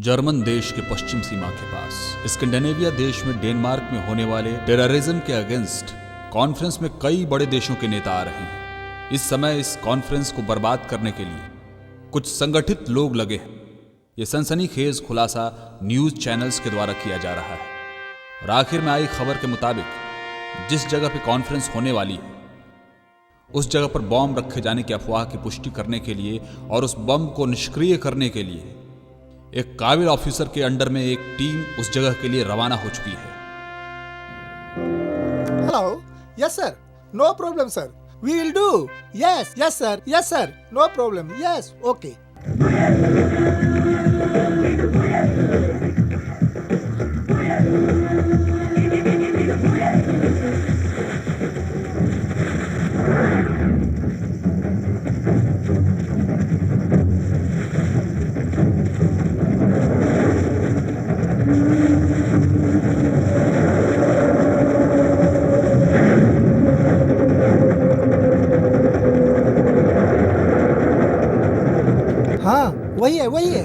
German देश के पश्चिम सीमा के पास स्कैंडिनेविया देश में डेनमार्क में होने वाले टेररिज्म के अगेंस्ट कॉन्फ्रेंस में कई बड़े देशों के नेता आ रहे हैं। इस समय इस कॉन्फ्रेंस को बर्बाद करने के लिए कुछ संगठित लोग लगे हैं। ये सनसनीखेज खुलासा न्यूज चैनल्स के द्वारा किया जा रहा है और आखिर में आई खबर के मुताबिक जिस जगह पे कॉन्फ्रेंस होने वाली है उस जगह पर बॉम्ब रखे जाने की अफवाह की पुष्टि करने के लिए और उस बम को निष्क्रिय करने के लिए एक काबिल ऑफिसर के अंडर में एक टीम उस जगह के लिए रवाना हो चुकी है। Hello, yes sir, no problem sir, we will do, yes yes sir, no problem, yes, okay. वही है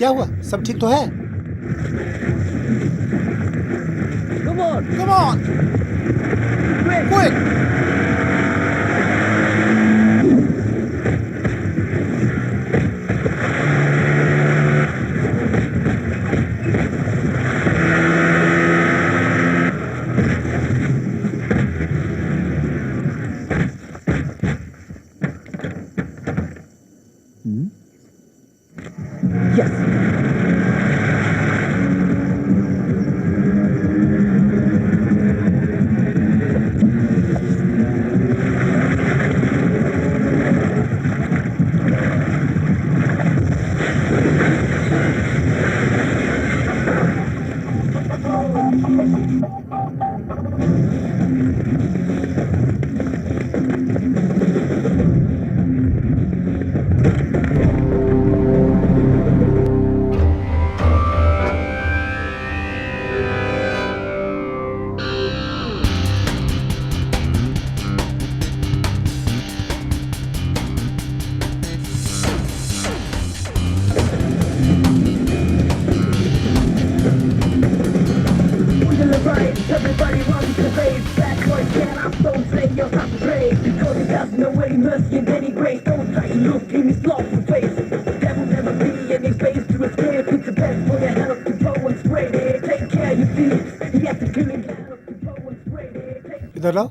क्या हुआ? सब ठीक तो है? Come on! Come on! Quick! Yes! Everybody runs the race. Bad boys cannot stone slay your top brave. Because he has no any mercy and any grace. Don't try to look in his lawful face. There will never be any space to escape. It's the best for your health to go and spray it. Take care, you see. He has to kill him to go and spray it. इधर लाओ।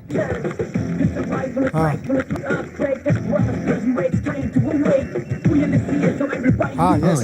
हाँ, yes.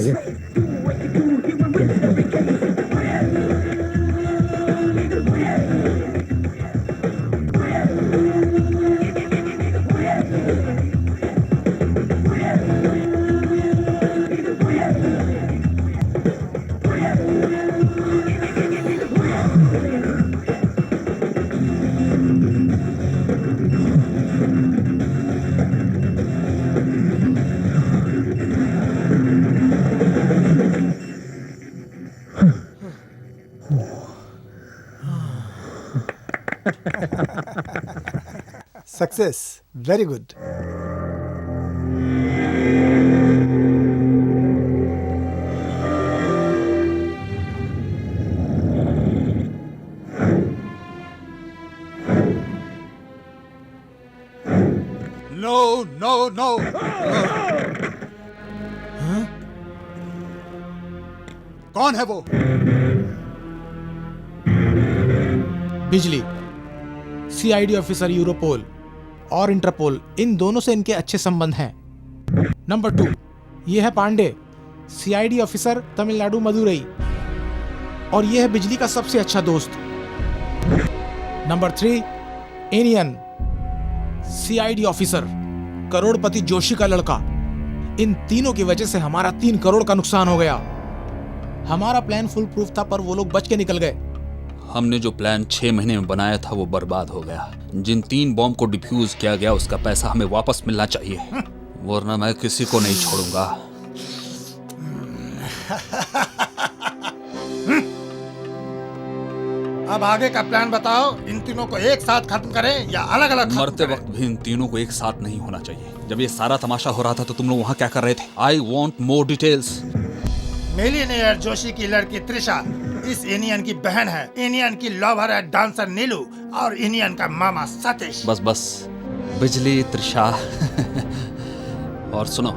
Success. Very good. No, no, no. कौन है वो? बिजली, CID officer Europol और interpole, इन दोनों से इनके अच्छे संबंध हैं। नंबर 2, ये है पांडे, सीआईडी ऑफिसर तमिलनाडु मदुरई, और ये है बिजली का सबसे अच्छा दोस्त। नंबर 3, एनियन, सीआईडी ऑफिसर, करोड़पति जोशी का लड़का। इन तीनों की वजह से हमारा 3 करोड़ का नुकसान हो गया। हमारा प्लान फुल प्रूफ था, पर वो लोग बच के निकल गए। हमने जो प्लान 6 महीने में बनाया था वो बर्बाद हो गया। जिन 3 बॉम्ब को डिफ्यूज किया गया उसका पैसा हमें वापस मिलना चाहिए, वरना मैं किसी को नहीं छोड़ूंगा। अब आगे का प्लान बताओ। इन तीनों को एक साथ खत्म करें या अलग अलग? मरते वक्त भी इन तीनों को एक साथ नहीं होना चाहिए। जब ये सारा तमाशा हो रहा था तो तुम लोग वहाँ क्या कर रहे थे? I want more details. Millionaire Joshi की लड़की त्रिशा इस एनियन की बहन है। एनियन की लवर है डांसर नीलू और एनियन का मामा सतीश। बस बस, बिजली, त्रिशा और सुनो,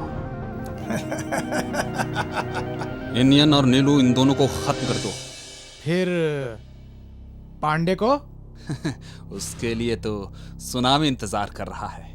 एनियन और नीलू, इन दोनों को खत्म कर दो। फिर पांडे को? उसके लिए तो सुनामी इंतजार कर रहा है।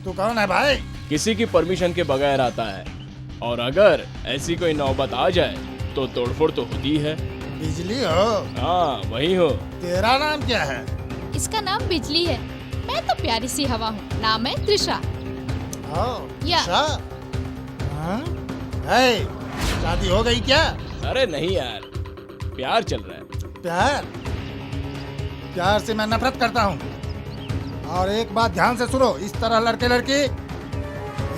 तू कौन है भाई? किसी की परमिशन के बगैर आता है, और अगर ऐसी कोई नौबत आ जाए तो तोड़फोड़ तो होती है। बिजली हो? हाँ, वही हो। तेरा नाम क्या है? इसका नाम बिजली है। मैं तो प्यारी सी हवा हूँ, नाम है त्रिशा। या। हाँ? हे, शादी हो गई क्या? अरे नहीं यार, प्यार चल रहा है। प्यार? प्यार से मैं नफरत करता हूँ। और एक बात ध्यान से सुनो, इस तरह लड़के लड़की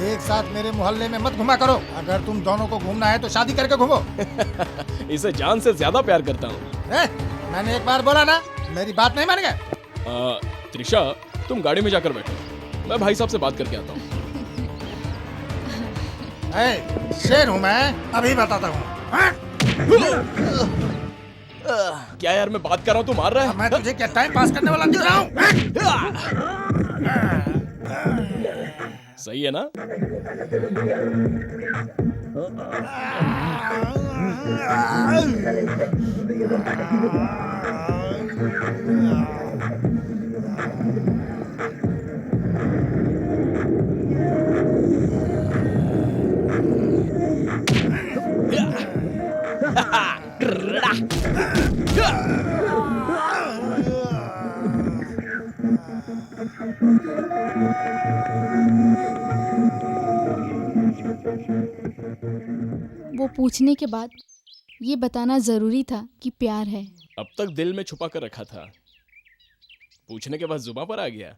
एक साथ मेरे मोहल्ले में मत घुमा करो। अगर तुम दोनों को घूमना है तो शादी करके घूमो। इसे जान से ज्यादा प्यार करता हूँ। मैंने एक बार बोला ना, मेरी बात नहीं मानेगा? त्रिशा, तुम गाड़ी में जाकर बैठो, मैं भाई साहब से बात करके आता हूँ। शेर हूँ मैं, अभी बताता हूँ। क्या यार, मैं बात कर रहा हूँ, तू मार रहा है? मैं तुझे क्या टाइम पास करने वाला दिख रहा हूँ? सही है ना? वो पूछने के बाद ये बताना जरूरी था कि प्यार है। अब तक दिल में छुपा कर रखा था, पूछने के बाद जुबान पर आ गया।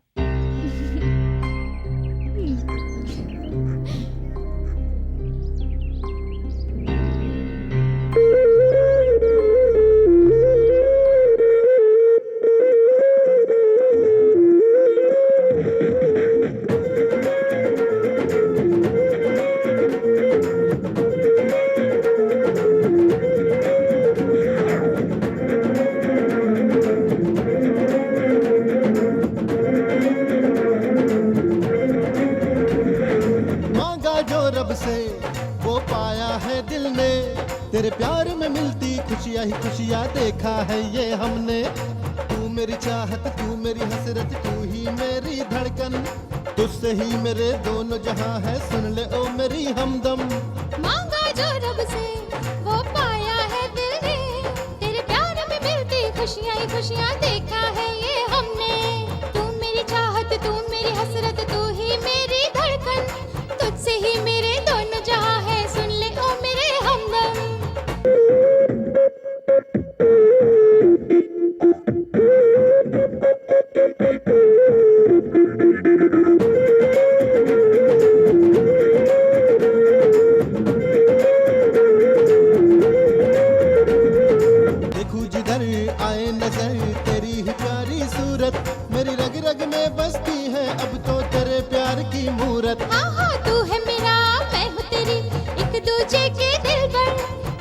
तेरे प्यार में मिलती खुशियाँ ही खुशियाँ देखा है ये हमने। तू मेरी चाहत, तू मेरी हसरत, तू ही मेरी धड़कन, तुझसे ही मेरे दोनों जहां है, सुन ले ओ मेरी हमदम। मांगा जो रब से वो पाया है दिल ने, तेरे प्यार में मिलती खुशियाँ ही खुशियाँ देखा है ये हमने। तू मेरी चाहत, तू मेरी हसरत, तू ही मेरी धड़कन, तुझसे ही मेरे दोनों जहां है, सुन ले ओ मेरे हमदम। देखूं जिधर आए नजर तेरी ही प्यारी सूरत, मेरी रग रग में बसती है अब तो तेरे प्यार की मूरत। हाँ हाँ तू है मेरा, मैं हूँ तेरी, एक दूजे के दिल पर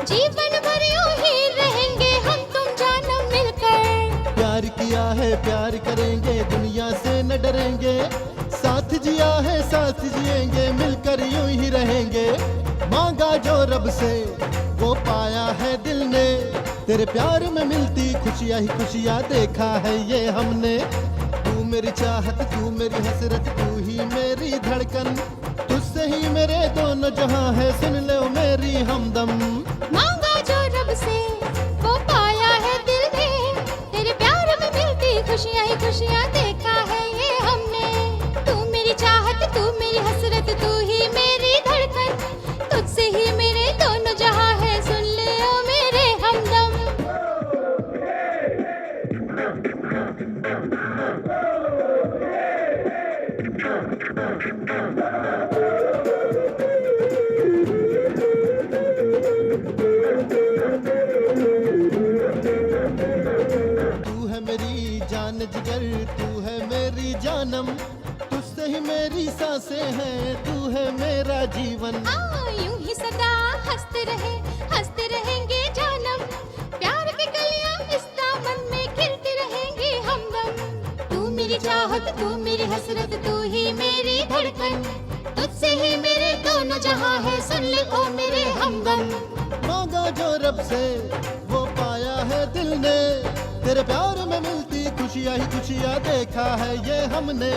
जीवन भर यूं ही रहेंगे हम तुम जानम मिलकर। प्यार किया है प्यार करेंगे, दुनिया से न डरेंगे, साथ जिया है साथ जिएंगे, मिलकर यूं ही रहेंगे। मांगा जो रब से वो पाया है दिल ने, तेरे प्यार में मिलती खुशियाँ ही खुशियाँ देखा है ये हमने। तू मेरी चाहत, तू मेरी हसरत, तू ही मेरी धड़कन, तुझसे ही मेरे दोनों जहां है, सुन ले ओ मेरी हमदम। मांगा जो रब से वो पाया है दिल ने, तेरे प्यार में मिलती खुशियाँ ही खुशियाँ देखा है ये हमने। तू मेरी चाहत, तू मेरी हसरत, तू ही मेरी धड़कन, तुझसे ही मेरे दोनों जहां है, सुन ले ओ मेरे हमदम। तू है मेरी जान जिगर, तू है मेरी जानम, तुझसे ही मेरी सांसें हैं, तू है मेरा जीवन। यूं ही सदा हंसते रहेंगे जानम, प्यार की कलियां इस दामन में खिलती रहेंगी हमदम। तू मेरी चाहत, तू मेरी हसरत, तू ही मेरी धड़कन, तुझसे ही मेरे दोनों जहां है, सुन ले ओ मेरे हमदम। मांगा जो रब से वो पाया है दिल ने, तेरे प्यार में मिलती खुशियाँ ही खुशियाँ देखा है ये हमने।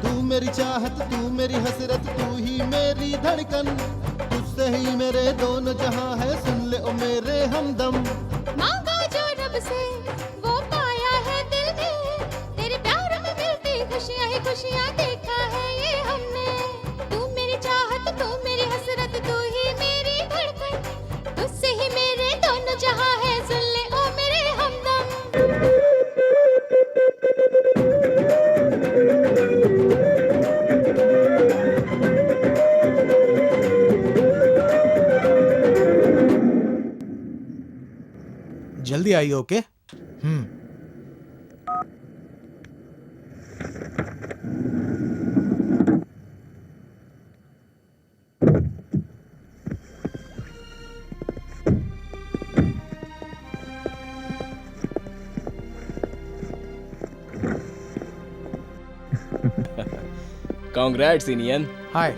तू मेरी चाहत, तू मेरी हसरत, तू ही मेरी धड़कन, तुझसे ही मेरे दोनों जहां है, सुन ले ओ मेरे हमदम। मांगा जो रब से वो पाया है दिल ने, तेरे प्यार में मिलती खुशियाँ ही खुशियाँ देखा है ये हमने। तू मेरी चाहत, तू मेरी हसरत, तू ही मेरी धड़कन, तुझसे ही मेरे दोनों जहां है, सुन ले ओ मेरे हमदम। जल्दी आइए, okay? Congrats, Inian. Hi.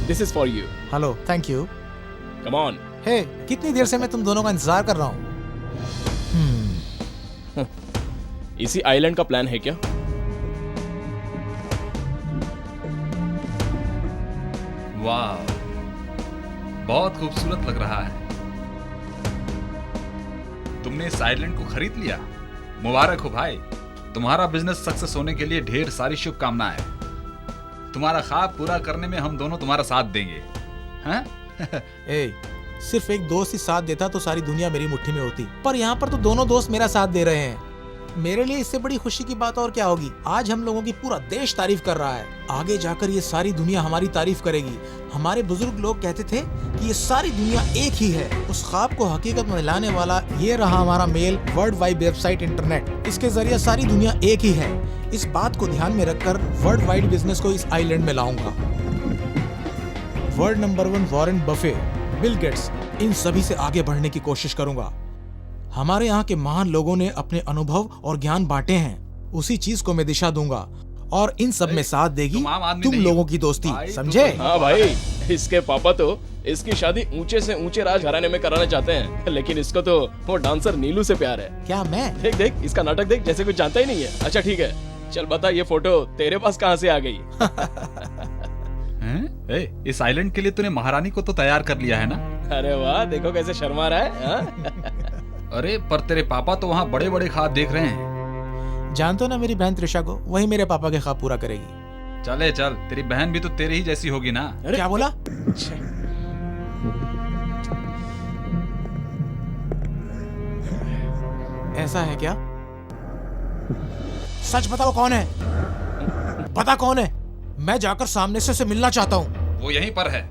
This is for you. Hello, thank you. Come on. हे, कितनी देर से मैं तुम दोनों का इंतजार कर रहा हूँ। इसी आइलैंड का प्लान है क्या? वाह, बहुत खूबसूरत लग रहा है। तुमने इस आइलैंड को खरीद लिया। मुबारक हो भाई, तुम्हारा बिजनेस सक्सेस होने के लिए ढेर सारी शुभकामनाएं। तुम्हारा ख्वाब पूरा करने में हम दोनों तुम्हारा साथ देंगे, हैं? ए, सिर्फ एक दोस्त ही साथ देता तो सारी दुनिया मेरी मुट्ठी में होती, पर यहाँ पर तो दोनों दोस्त मेरा साथ दे रहे हैं। मेरे लिए इससे बड़ी खुशी की बात और क्या होगी। आज हम लोगों की पूरा देश तारीफ कर रहा है, आगे जाकर ये सारी दुनिया हमारी तारीफ करेगी। हमारे बुजुर्ग लोग कहते थे कि ये सारी दुनिया एक ही है। उस ख्वाब को हकीकत में लाने वाला ये रहा हमारा mail world wide website internet. इसके जरिए सारी दुनिया एक ही है। इस बात को ध्यान में रखकर वर्ल्ड वाइड बिजनेस को इस आइलैंड में लाऊंगा। World number 1 Warren Buffett, Bill Gates, इन सभी से आगे बढ़ने की कोशिश करूंगा। हमारे यहाँ के महान लोगों ने अपने अनुभव और ज्ञान बांटे हैं, उसी चीज को मैं दिशा दूंगा और इन सब में साथ देगी तुम आम आदमी तुम नहीं लोगों हो। की दोस्ती, भाई, समझे? हाँ भाई, इसके पापा तो इसकी शादी ऊंचे से ऊंचे राजघराने में कराना चाहते हैं, लेकिन इसको तो वो डांसर नीलू से प्यार है। क्या मैं? देख देख इसका नाटक देख, जैसे कुछ जानता ही नहीं है। अच्छा ठीक है, चल बता ये फोटो तेरे पास कहाँ से आ गई? हैं? इस आइलैंड के लिए तूने महारानी को तो तैयार कर लिया है ना? अरे वाह, देखो कैसे शर्मा रहा है। हाँ? अरे पर तेरे पापा तो वहाँ बड़े बड़े ख्वाब देख रहे हैं। जानते हो ना मेरी बहन त्रिशा को, वही मेरे पापा के ख्वाब पूरा करेगी। चले चल, तेरी बहन भी तो तेरे ही जैसी होगी ना। अरे क्या बोला? ऐसा है क्या? सच बताओ कौन है? पता कौन है? मैं जाकर सामने से उसे मिलना चाहता हूँ। वो यहीं पर है,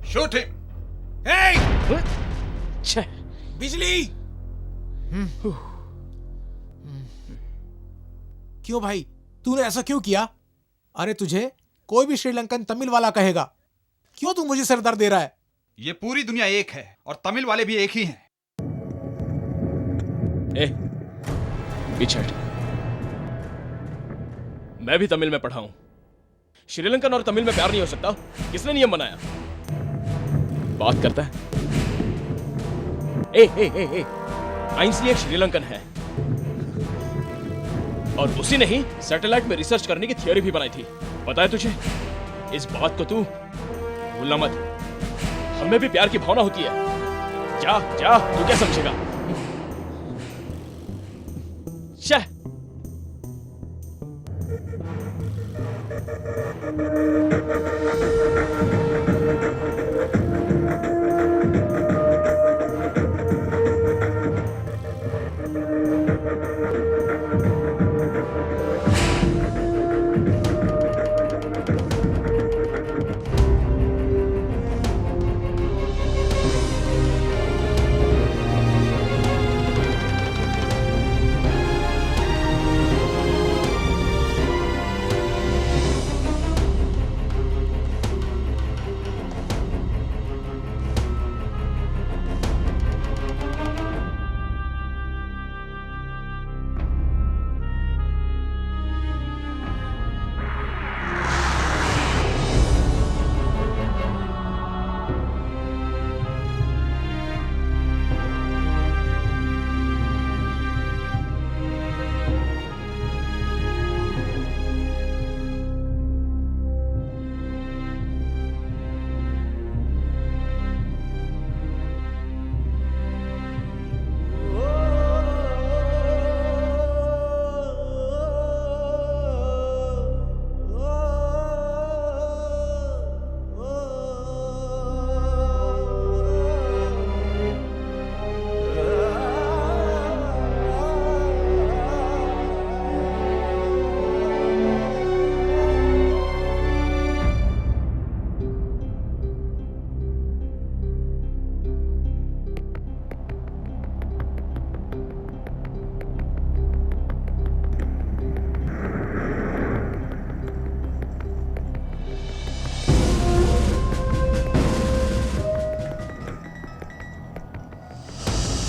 शूट हिम। छे, बिजली! क्यों भाई, तूने ऐसा क्यों किया? अरे तुझे कोई भी श्रीलंकन तमिल वाला कहेगा, क्यों तू मुझे सर दर्द दे रहा है? ये पूरी दुनिया एक है और तमिल वाले भी एक ही हैं। पीछे हट। मैं भी तमिल में पढ़ा हूं। श्रीलंकन और तमिल में प्यार नहीं हो सकता। किसने नियम बनाया? बात करता है। आइंसली एक श्रीलंकन है और उसी ने ही सैटेलाइट में रिसर्च करने की थियोरी भी बनाई थी। पता है तुझे? इस बात को तू भूलना मत। हमें भी प्यार की भावना होती है। जा जा, तू क्या समझेगा? शह।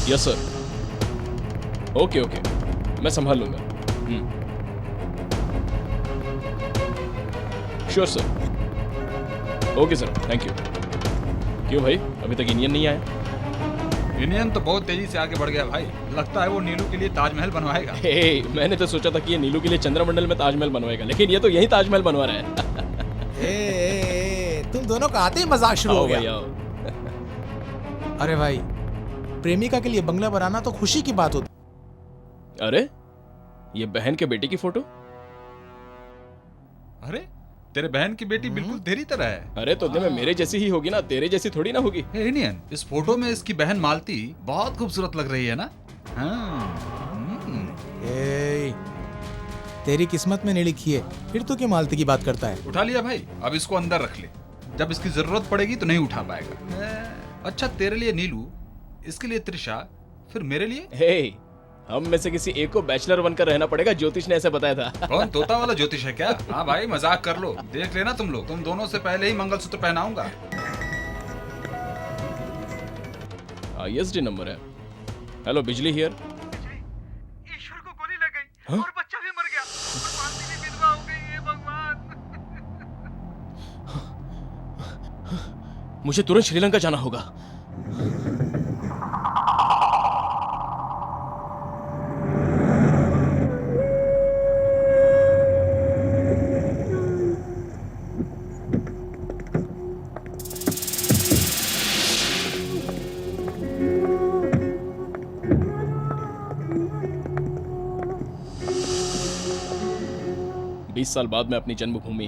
Yes sir. ओके ओके, मैं संभाल लूंगा। Sure sir. Okay sir, thank you. क्यों भाई, अभी तक इंडियन नहीं आया? इंडियन तो बहुत तेजी से आगे बढ़ गया भाई। लगता है वो नीलू के लिए ताजमहल बनवाएगा। हे, मैंने तो सोचा था कि ये नीलू के लिए चंद्रमंडल में ताजमहल बनवाएगा, लेकिन ये तो यही ताजमहल बनवा रहा है। तुम दोनों का आते ही मजाक शुरू हो आओ भाई गया। आओ। अरे भाई, प्रेमिका के लिए बंगला बनाना तो खुशी की बात होती। अरे, ये बहन के बेटे की फोटो। अरे तेरे बहन की बेटी बिल्कुल तेरी तरह है। अरे तो में मेरे जैसी ही होगी ना, तेरे जैसी थोड़ी ना होगी। हे इंडियन, इस फोटो में इसकी बहन मालती बहुत खूबसूरत लग रही है ना? हाँ। तेरी किस्मत में नहीं लिखी है, फिर तू क्यों मालती की बात करता है? उठा लिया भाई, अब इसको अंदर रख ले। जब इसकी जरूरत पड़ेगी तो नहीं उठा पाएगा। अच्छा, तेरे लिए नीलू, इसके लिए त्रिशा, फिर मेरे लिए? हे, हम में से किसी एक को बैचलर बनकर रहना पड़ेगा, ज्योतिष ने ऐसा बताया था। कौन, तोता वाला ज्योतिष है क्या? हाँ भाई, मजाक कर लो। देख लेना तुम लोग, तुम दोनों से पहले ही मंगलसूत्र पहनाऊंगा। ISD नंबर है। हेलो, बिजली हियर। ईश्वर को गोली लग गई हाँ? और बच्चा भी मर गया और मालती भी विधवा हो गई। हे भगवान। मुझे तुरंत श्रीलंका जाना होगा। साल बाद मैं अपनी जन्मभूमि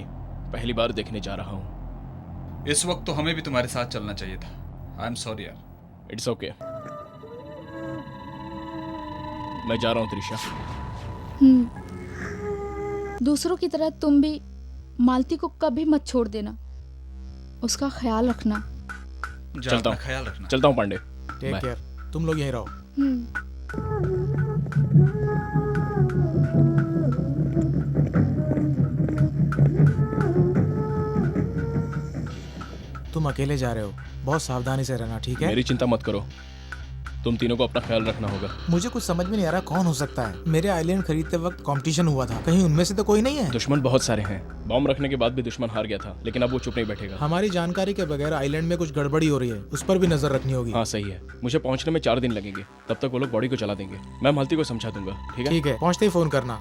पहली बार देखने जा रहा हूं। इस वक्त तो हमें भी तुम्हारे साथ चलना चाहिए था। आई एम सॉरी यार। It's okay. मैं जा रहा हूं त्रिशा। दूसरों की तरह तुम भी मालती को कभी मत छोड़ देना, उसका ख्याल रखना। चलता हूं, ख्याल रखना। चलता हूं पांडे। टेक केयर, तुम लोग यहीं रहो। तुम अकेले जा रहे हो, बहुत सावधानी से रहना, ठीक है? मेरी चिंता मत करो, तुम तीनों को अपना ख्याल रखना होगा। मुझे कुछ समझ में नहीं आ रहा कौन हो सकता है। मेरे आइलैंड खरीदते वक्त कंपटीशन हुआ था, कहीं उनमें से तो कोई नहीं है? दुश्मन बहुत सारे हैं। बॉम्ब रखने के बाद भी दुश्मन हार गया था, लेकिन अब वो चुप नहीं बैठेगा। हमारी जानकारी के बगैर आइलैंड में कुछ गड़बड़ी हो रही है, उस पर भी नजर रखनी होगी। हाँ सही है। मुझे पहुंचने में 4 दिन लगेंगे, तब तक वो लोग बॉडी को चला देंगे। मैं मालती को समझा दूंगा, ठीक है? ठीक है, पहुंचते ही फोन करना।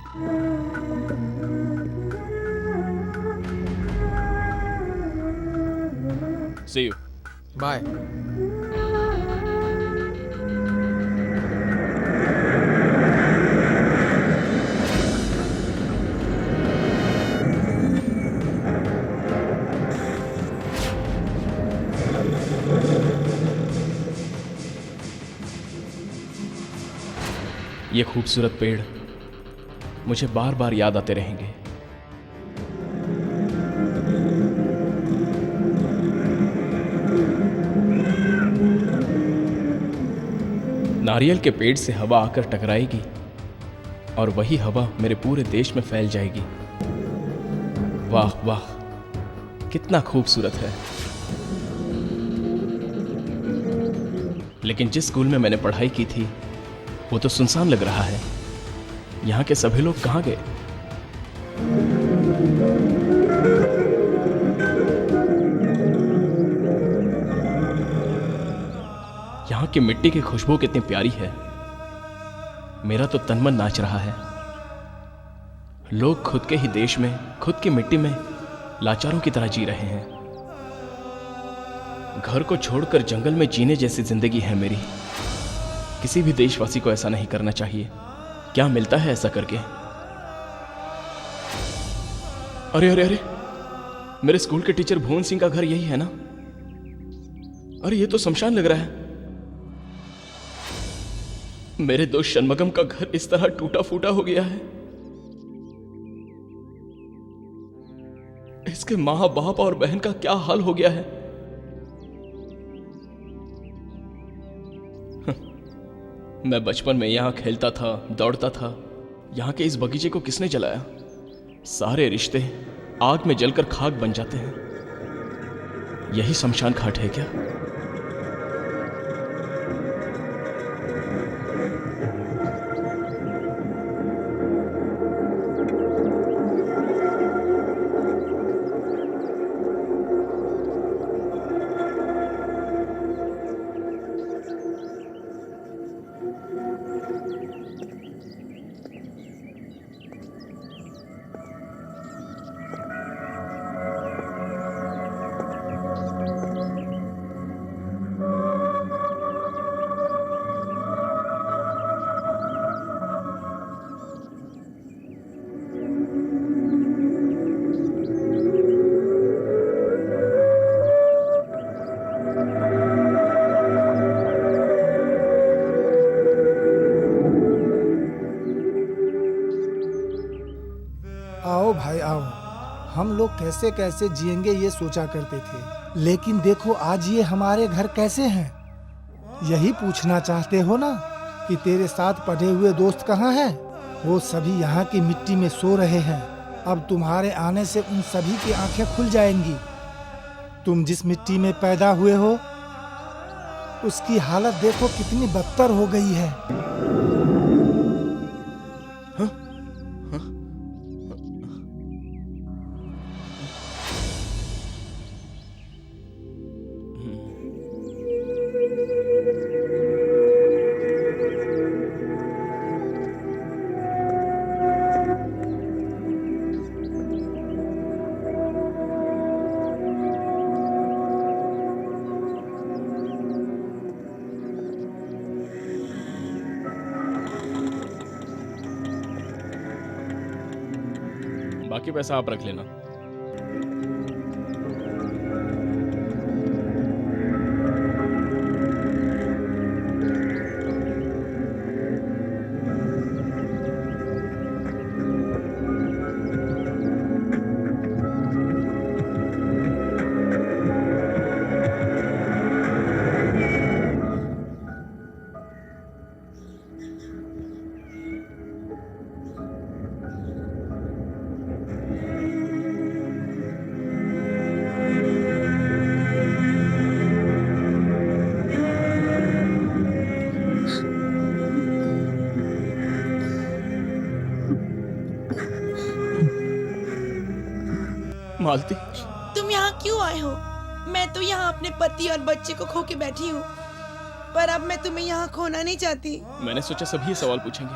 See you. बाय। ये खूबसूरत पेड़ मुझे बार बार याद आते रहेंगे। नारियल के पेड़ से हवा आकर टकराएगी और वही हवा मेरे पूरे देश में फैल जाएगी। वाह वाह, कितना खूबसूरत है। लेकिन जिस स्कूल में मैंने पढ़ाई की थी वो तो सुनसान लग रहा है। यहाँ के सभी लोग कहाँ गए? यहाँ की मिट्टी की खुशबू कितनी प्यारी है। मेरा तो तन मन नाच रहा है। लोग खुद के ही देश में, खुद की मिट्टी में लाचारों की तरह जी रहे हैं। घर को छोड़कर जंगल में जीने जैसी जिंदगी है मेरी। किसी भी देशवासी को ऐसा नहीं करना चाहिए। क्या मिलता है ऐसा करके? अरे अरे अरे, मेरे स्कूल के टीचर भुवन सिंह का घर यही है ना? अरे ये तो शमशान लग रहा है। मेरे दोस्त षणमगम का घर इस तरह टूटा फूटा हो गया है। इसके माँ बाप और बहन का क्या हाल हो गया है? मैं बचपन में यहां खेलता था, दौड़ता था। यहां के इस बगीचे को किसने जलाया? सारे रिश्ते आग में जलकर खाक बन जाते हैं। यही शमशान घाट है क्या? लोग कैसे कैसे जिएंगे ये सोचा करते थे, लेकिन देखो आज ये हमारे घर कैसे हैं। यही पूछना चाहते हो ना कि तेरे साथ पढ़े हुए दोस्त कहाँ हैं? वो सभी यहाँ की मिट्टी में सो रहे हैं। अब तुम्हारे आने से उन सभी की आंखें खुल जाएंगी। तुम जिस मिट्टी में पैदा हुए हो उसकी हालत देखो कितनी बदतर हो गई है। बाकी पैसा आप रख लेना। मालती, तुम यहाँ क्यों आए हो? मैं तो यहाँ अपने पति और बच्चे को खो के बैठी हूँ, पर अब मैं तुम्हें यहाँ खोना नहीं चाहती। मैंने सोचा सभी ये सवाल पूछेंगे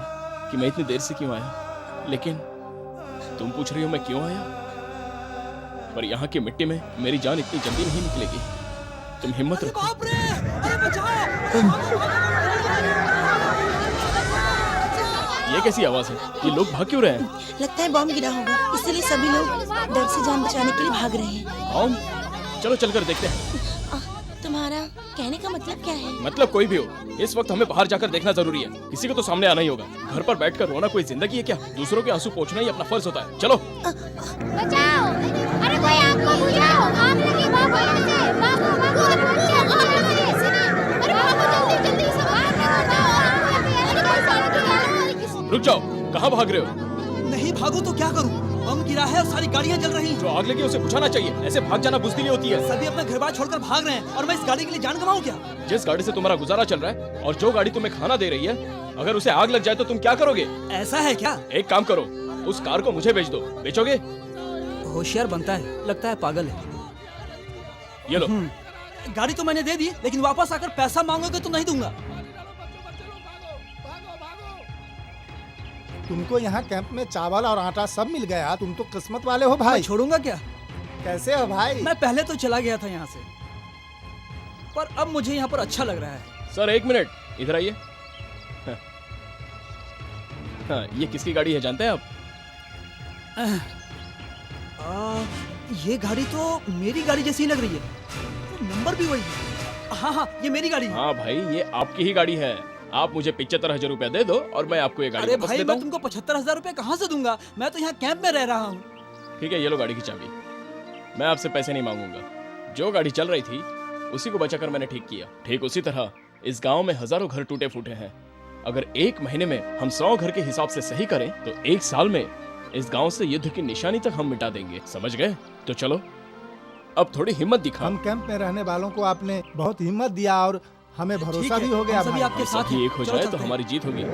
कि मैं इतनी देर से क्यों आया, लेकिन तुम पूछ रही हो मैं क्यों आया। पर यहाँ की मिट्टी में मेरी जान इतनी जल्दी नहीं निकलेगी। तुम हिम्मत रखो। ये कैसी आवाज है? ये लोग भाग क्यों रहे हैं? लगता है बॉम्ब गिरा होगा, इसीलिए सभी लोग डर से जान बचाने के लिए भाग रहे हैं। बॉम्ब? चलो चलकर देखते हैं। तुम्हारा कहने का मतलब क्या है? मतलब कोई भी हो, इस वक्त हमें बाहर जाकर देखना जरूरी है। किसी को तो सामने आना ही होगा। घर पर बैठकर रोना कोई जिंदगी है क्या? दूसरों के आंसू पोंछना ही अपना फर्ज होता है। चलो। बचाओ! अरे कोई आपको बुझाओ! आग लगी, भागो यहाँ से! भागो, भागो! अरे बच्चे, आग लगी! अरे भागो जल्दी, जल्दी से आग लगी! रुक जाओ, कहाँ भाग रहे हो? नहीं भागू तो क्या करूं? बम गिरा है और सारी गाड़ियां जल रही हैं। जो आग लगी उसे बुझाना चाहिए। ऐसे भाग जाना बुज़दिली होती है। सभी अपना घर बार छोड़कर भाग रहे हैं और मैं इस गाड़ी के लिए जान गंवाऊं क्या? जिस गाड़ी से तुम्हारा गुजारा चल रहा है और जो गाड़ी तुम्हें खाना दे रही है, अगर उसे आग लग जाए तो तुम क्या करोगे? ऐसा है क्या? एक काम करो, उस कार को मुझे बेच दो। बेचोगे? होशियार बनता है, लगता है पागल है। ये लो। गाड़ी तो मैंने दे दी, लेकिन वापस आकर पैसा मांगोगे तो नहीं दूंगा। तुमको यहाँ कैंप में चावल और आटा सब मिल गया। तुम तो किस्मत वाले हो भाई। छोड़ूंगा क्या? कैसे हो भाई? मैं पहले तो चला गया था यहाँ से, पर अब मुझे यहाँ पर अच्छा लग रहा है। सर एक मिनट, इधर आइए। हाँ, ये किसकी गाड़ी है जानते हैं आप? ये गाड़ी तो मेरी गाड़ी जैसी लग रही है। नंबर भी वही है। हाँ हाँ, ये मेरी गाड़ी है। हाँ भाई, ये आपकी ही गाड़ी है। आप मुझे 75,000 रुपया दे दो और मैं आपको ये गाड़ी अरे वापस भाई, देता मैं हूँ। तुमको 75,000 रुपए कहाँ से दूंगा? मैं तो यहाँ कैंप में रह रहा हूँ। ठीक है, ये लो गाड़ी की चाबी। मैं आपसे पैसे नहीं मांगूंगा। जो गाड़ी चल रही थी उसी को बचाकर मैंने ठीक किया। ठीक उसी तरह इस गांव में हजारों घर टूटे फूटे हैं। अगर एक महीने में हम 100 घर के हिसाब से सही करें तो 1 साल में इस गांव से युद्ध की निशानी तक हम मिटा देंगे। समझ गए? तो चलो अब थोड़ी हिम्मत दिखाओ। हम कैंप में रहने वालों को आपने बहुत हिम्मत दिया और हमें भरोसा भी हो गया। सभी आपके साथ ही एक हो जाए तो हमारी जीत होगी।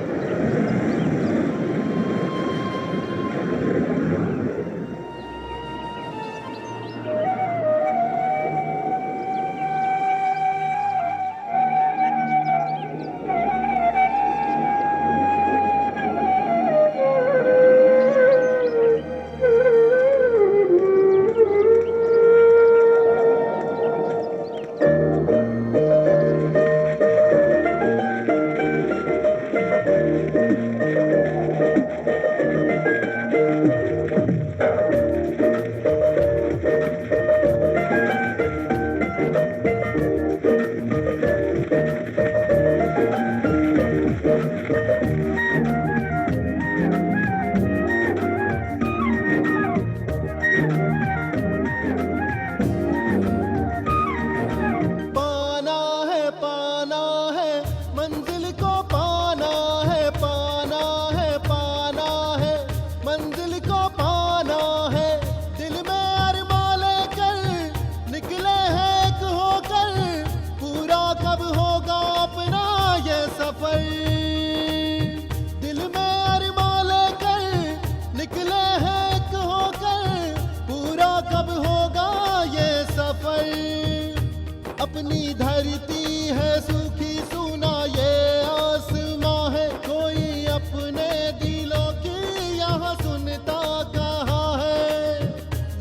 है सूखी सूना ये आसमां है, कोई अपने दिलों की यहाँ सुनता कहाँ है,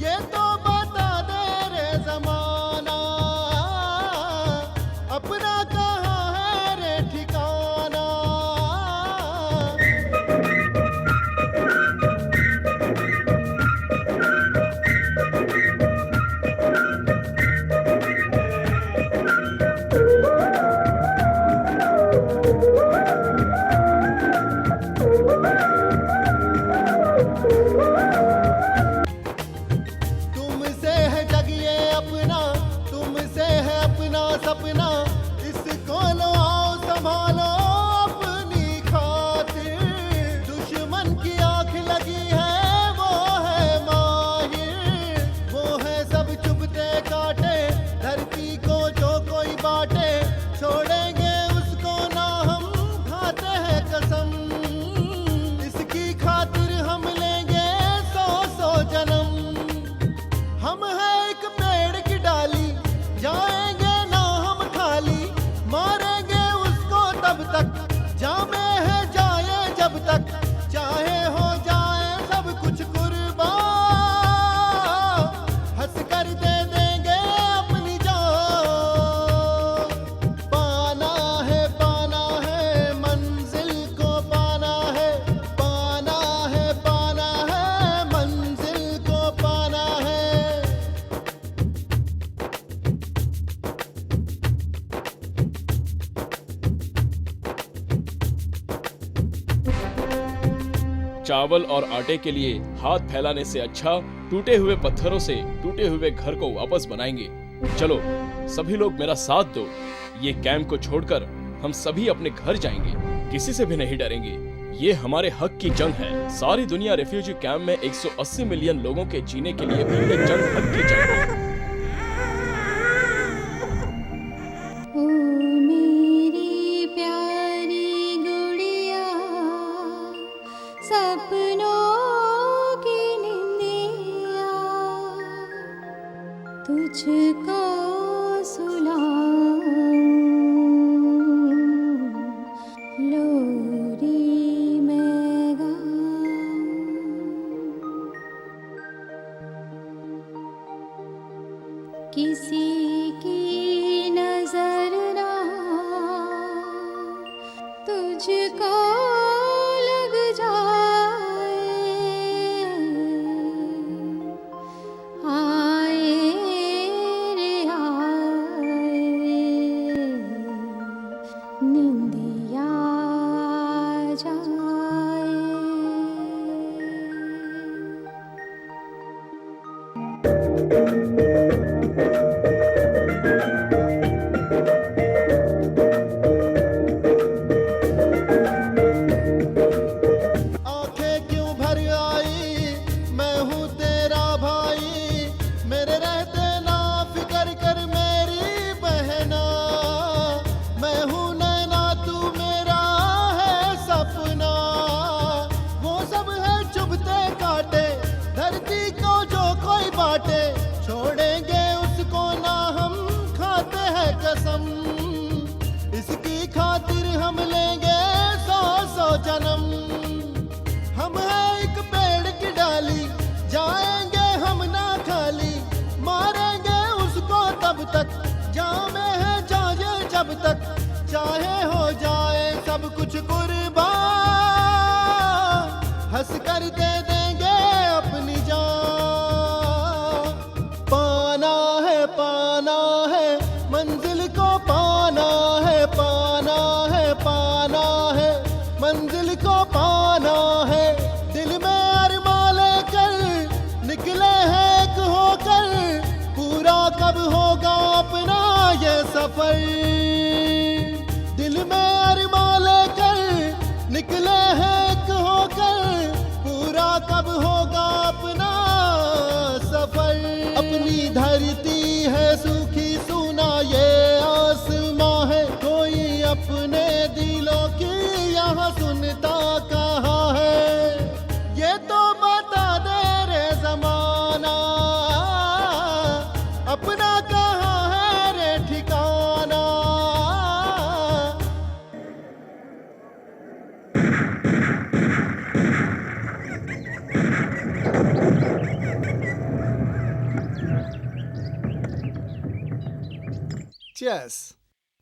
ये तो बता दे रे जमाना, अपना कहाँ है रे ठिकाना। तुमसे है जग ये अपना, तुमसे है अपना सपना, इसको लो आओ संभालो अपनी खातिर, दुश्मन की आंख लगी है वो है माहिर, वो है सब चुभते काटे, धरती को जो कोई बांटे, छोड़ेंगे उसको ना हम खाते हैं कसम, इसकी खातिर हम लेंगे 100 जन्म। हम है एक पेड़ की डाली, जाएंगे ना हम खाली, मारेंगे उसको तब तक, जामे है जाए जब तक, चाहे हो जाए सब कुछ कुर्बान, हंस कर दे देंगे अपनी जान। पाना है मंजिल को पाना है, पाना है मंजिल को पाना है। चावल और आटे के लिए हाथ फैलाने से अच्छा टूटे हुए पत्थरों से टूटे हुए घर को वापस बनाएंगे। चलो सभी लोग मेरा साथ दो, ये कैंप को छोड़कर हम सभी अपने घर जाएंगे, किसी से भी नहीं डरेंगे। ये हमारे हक की जंग है। सारी दुनिया रिफ्यूजी कैंप में 180 मिलियन लोगों के जीने के लिए भी ये जंग हक की जंग है। ओ मेरी प्यारी गुड़िया, सपनों की निंदिया, तुझको सुलाऊं लोरी में गाऊं। किसी की नजर ना तुझको लग जाए, आए रे आए, निंदिया जाए। आंखें क्यों भर आई, मैं हूँ तेरा भाई, मेरे रहते ना फिकर कर मेरी बहना, मैं हूँ नैना तू मेरा है सपना, वो सब है चुभते काटे, धरती को जो कोई बांटे, छोड़ेंगे उसको ना हम खाते हैं कसम, इसकी खातिर हम लेंगे 100 जन्म। हम है एक पेड़ की डाली, जाएंगे हम ना खाली, मारेंगे उसको तब तक, जामे है जाए जब तक, चाहे हो जाए सब कुछ कुर्बान, हंस कर दे देंगे अपनी जान। पाना है मंजिल को पाना है, पाना है मंजिल को पाना है, दिल में अरमान लेकर निकले हैं एक होकर, पूरा कब होगा अपना ये सफर, दिल में अरमान लेकर निकले हैं एक होकर, पूरा यस।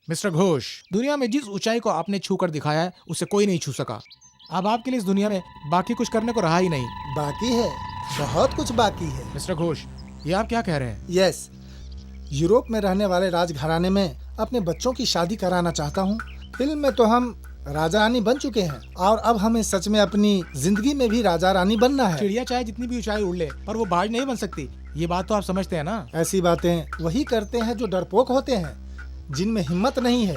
मिस्टर घोष, दुनिया में जिस ऊंचाई को आपने छू कर दिखाया है उसे कोई नहीं छू सका। अब आपके लिए इस दुनिया में बाकी कुछ करने को रहा ही नहीं। बाकी है, बहुत कुछ बाकी है। मिस्टर घोष, ये आप क्या कह रहे हैं? यस, यूरोप में रहने वाले राजघराने में अपने बच्चों की शादी कराना चाहता हूँ। फिल्म में तो हम राजा रानी बन चुके हैं और अब हमें सच में अपनी जिंदगी में भी राजा रानी बनना है। चिड़िया चाहे जितनी भी ऊंचाई उड़ ले पर वो बाज नहीं बन सकती। ये बात तो आप समझते हैं ना? ऐसी बातें वही करते हैं जो डरपोक होते हैं, जिनमें हिम्मत नहीं है।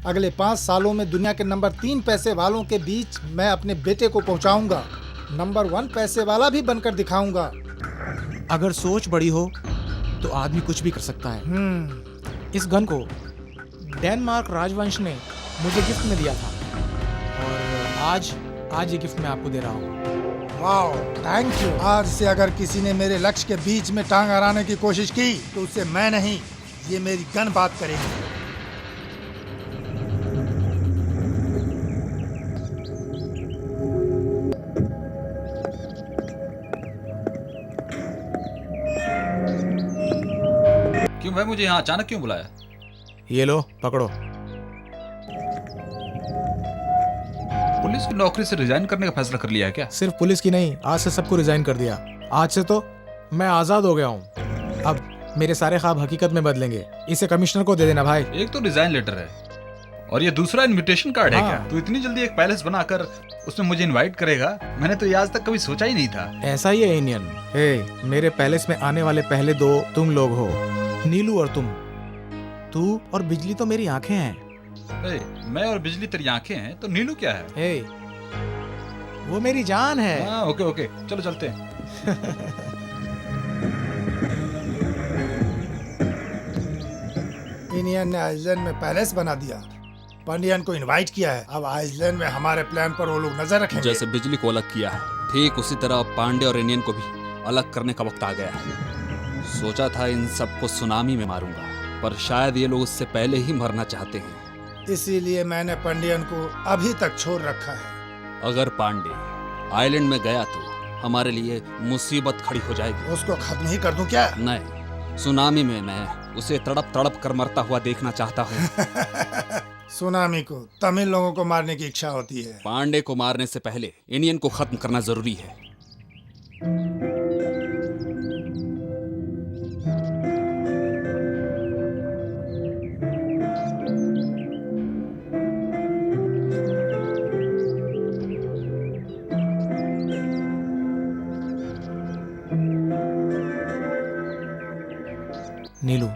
अगले 5 सालों में दुनिया के नंबर 3 पैसे वालों के बीच मैं अपने बेटे को पहुंचाऊंगा। नंबर 1 पैसे वाला भी बनकर दिखाऊंगा। अगर सोच बड़ी हो तो आदमी कुछ भी कर सकता है। इस गन को डेनमार्क राजवंश ने मुझे गिफ्ट में दिया था और आज ये गिफ्ट मैं आपको दे रहा हूँ। Wow, thank you. आज से अगर किसी ने मेरे लक्ष्य के बीच में टांग अड़ाने की कोशिश की तो उससे मैं नहीं, ये मेरी गन बात करेगी। क्यों भाई, मुझे यहाँ अचानक क्यों बुलाया? ये लो, पकड़ो। पुलिस की नौकरी से रिजाइन करने का फैसला कर लिया है क्या? सिर्फ पुलिस की नहीं, आज से सबको रिजाइन कर दिया। आज से तो मैं आजाद हो गया हूँ। अब मेरे सारे ख्वाब हकीकत में बदलेंगे। इसे कमिश्नर को दे देना भाई। एक तो रिजाइन लेटर है और ये दूसरा इनविटेशन कार्ड है। क्या तू इतनी जल्दी एक पैलेस बनाकर उसमें मुझे इनवाइट करेगा? मैंने तो ये आज तक कभी सोचा ही नहीं था। ऐसा ही है इंडियन। मेरे पैलेस में आने वाले पहले 2 तुम लोग हो, नीलू और तुम। तू और बिजली तो मेरी आंखें हैं। मैं और बिजली तेरी आंखें हैं तो नीलू क्या है? वो मेरी जान है। ओके, चलो चलते हैं। इंडियन ने आइसलैंड में पैलेस बना दिया, पांडियन को इनवाइट किया है। अब आइसलैंड में हमारे प्लान पर वो लोग नजर रखेंगे। जैसे बिजली को अलग किया है, ठीक उसी तरह पांडे और इंडियन को भी अलग करने का वक्त आ गया है। सोचा था इन सबको सुनामी में मारूंगा, पर शायद ये लोग उससे पहले ही मरना चाहते हैं। इसीलिए मैंने पांडियन को अभी तक छोड़ रखा है। अगर पांडे आइलैंड में गया तो हमारे लिए मुसीबत खड़ी हो जाएगी। उसको खत्म ही कर दूं क्या? नहीं, सुनामी में मैं उसे तड़प तड़प कर मरता हुआ देखना चाहता हूँ। सुनामी को तमिल लोगों को मारने की इच्छा होती है। पांडे को मारने से पहले इंडियन को खत्म करना जरूरी है। नीलू,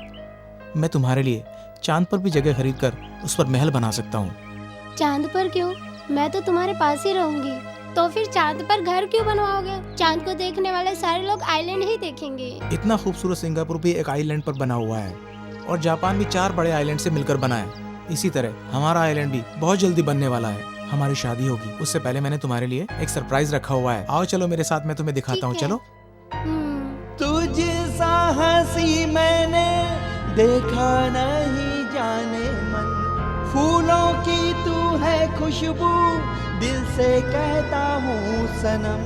मैं तुम्हारे लिए चांद पर भी जगह खरीद कर उस पर महल बना सकता हूँ। चांद पर क्यों? मैं तो तुम्हारे पास ही रहूंगी। तो फिर चांद पर घर क्यों बनवाओगे? चांद को देखने वाले सारे लोग आइलैंड ही देखेंगे। इतना खूबसूरत सिंगापुर भी एक आइलैंड पर बना हुआ है और जापान भी 4 बड़े आइलैंड से मिलकर बना है। इसी तरह हमारा आइलैंड भी बहुत जल्दी बनने वाला है। हमारी शादी होगी, उससे पहले मैंने तुम्हारे लिए एक सरप्राइज रखा हुआ है। आओ चलो मेरे साथ, मैं तुम्हें दिखाता हूँ। चलो। तुझ सा हंसी मैंने देखा नहीं जाने मन, फूलों की तू है खुशबू, दिल से कहता हूँ सनम,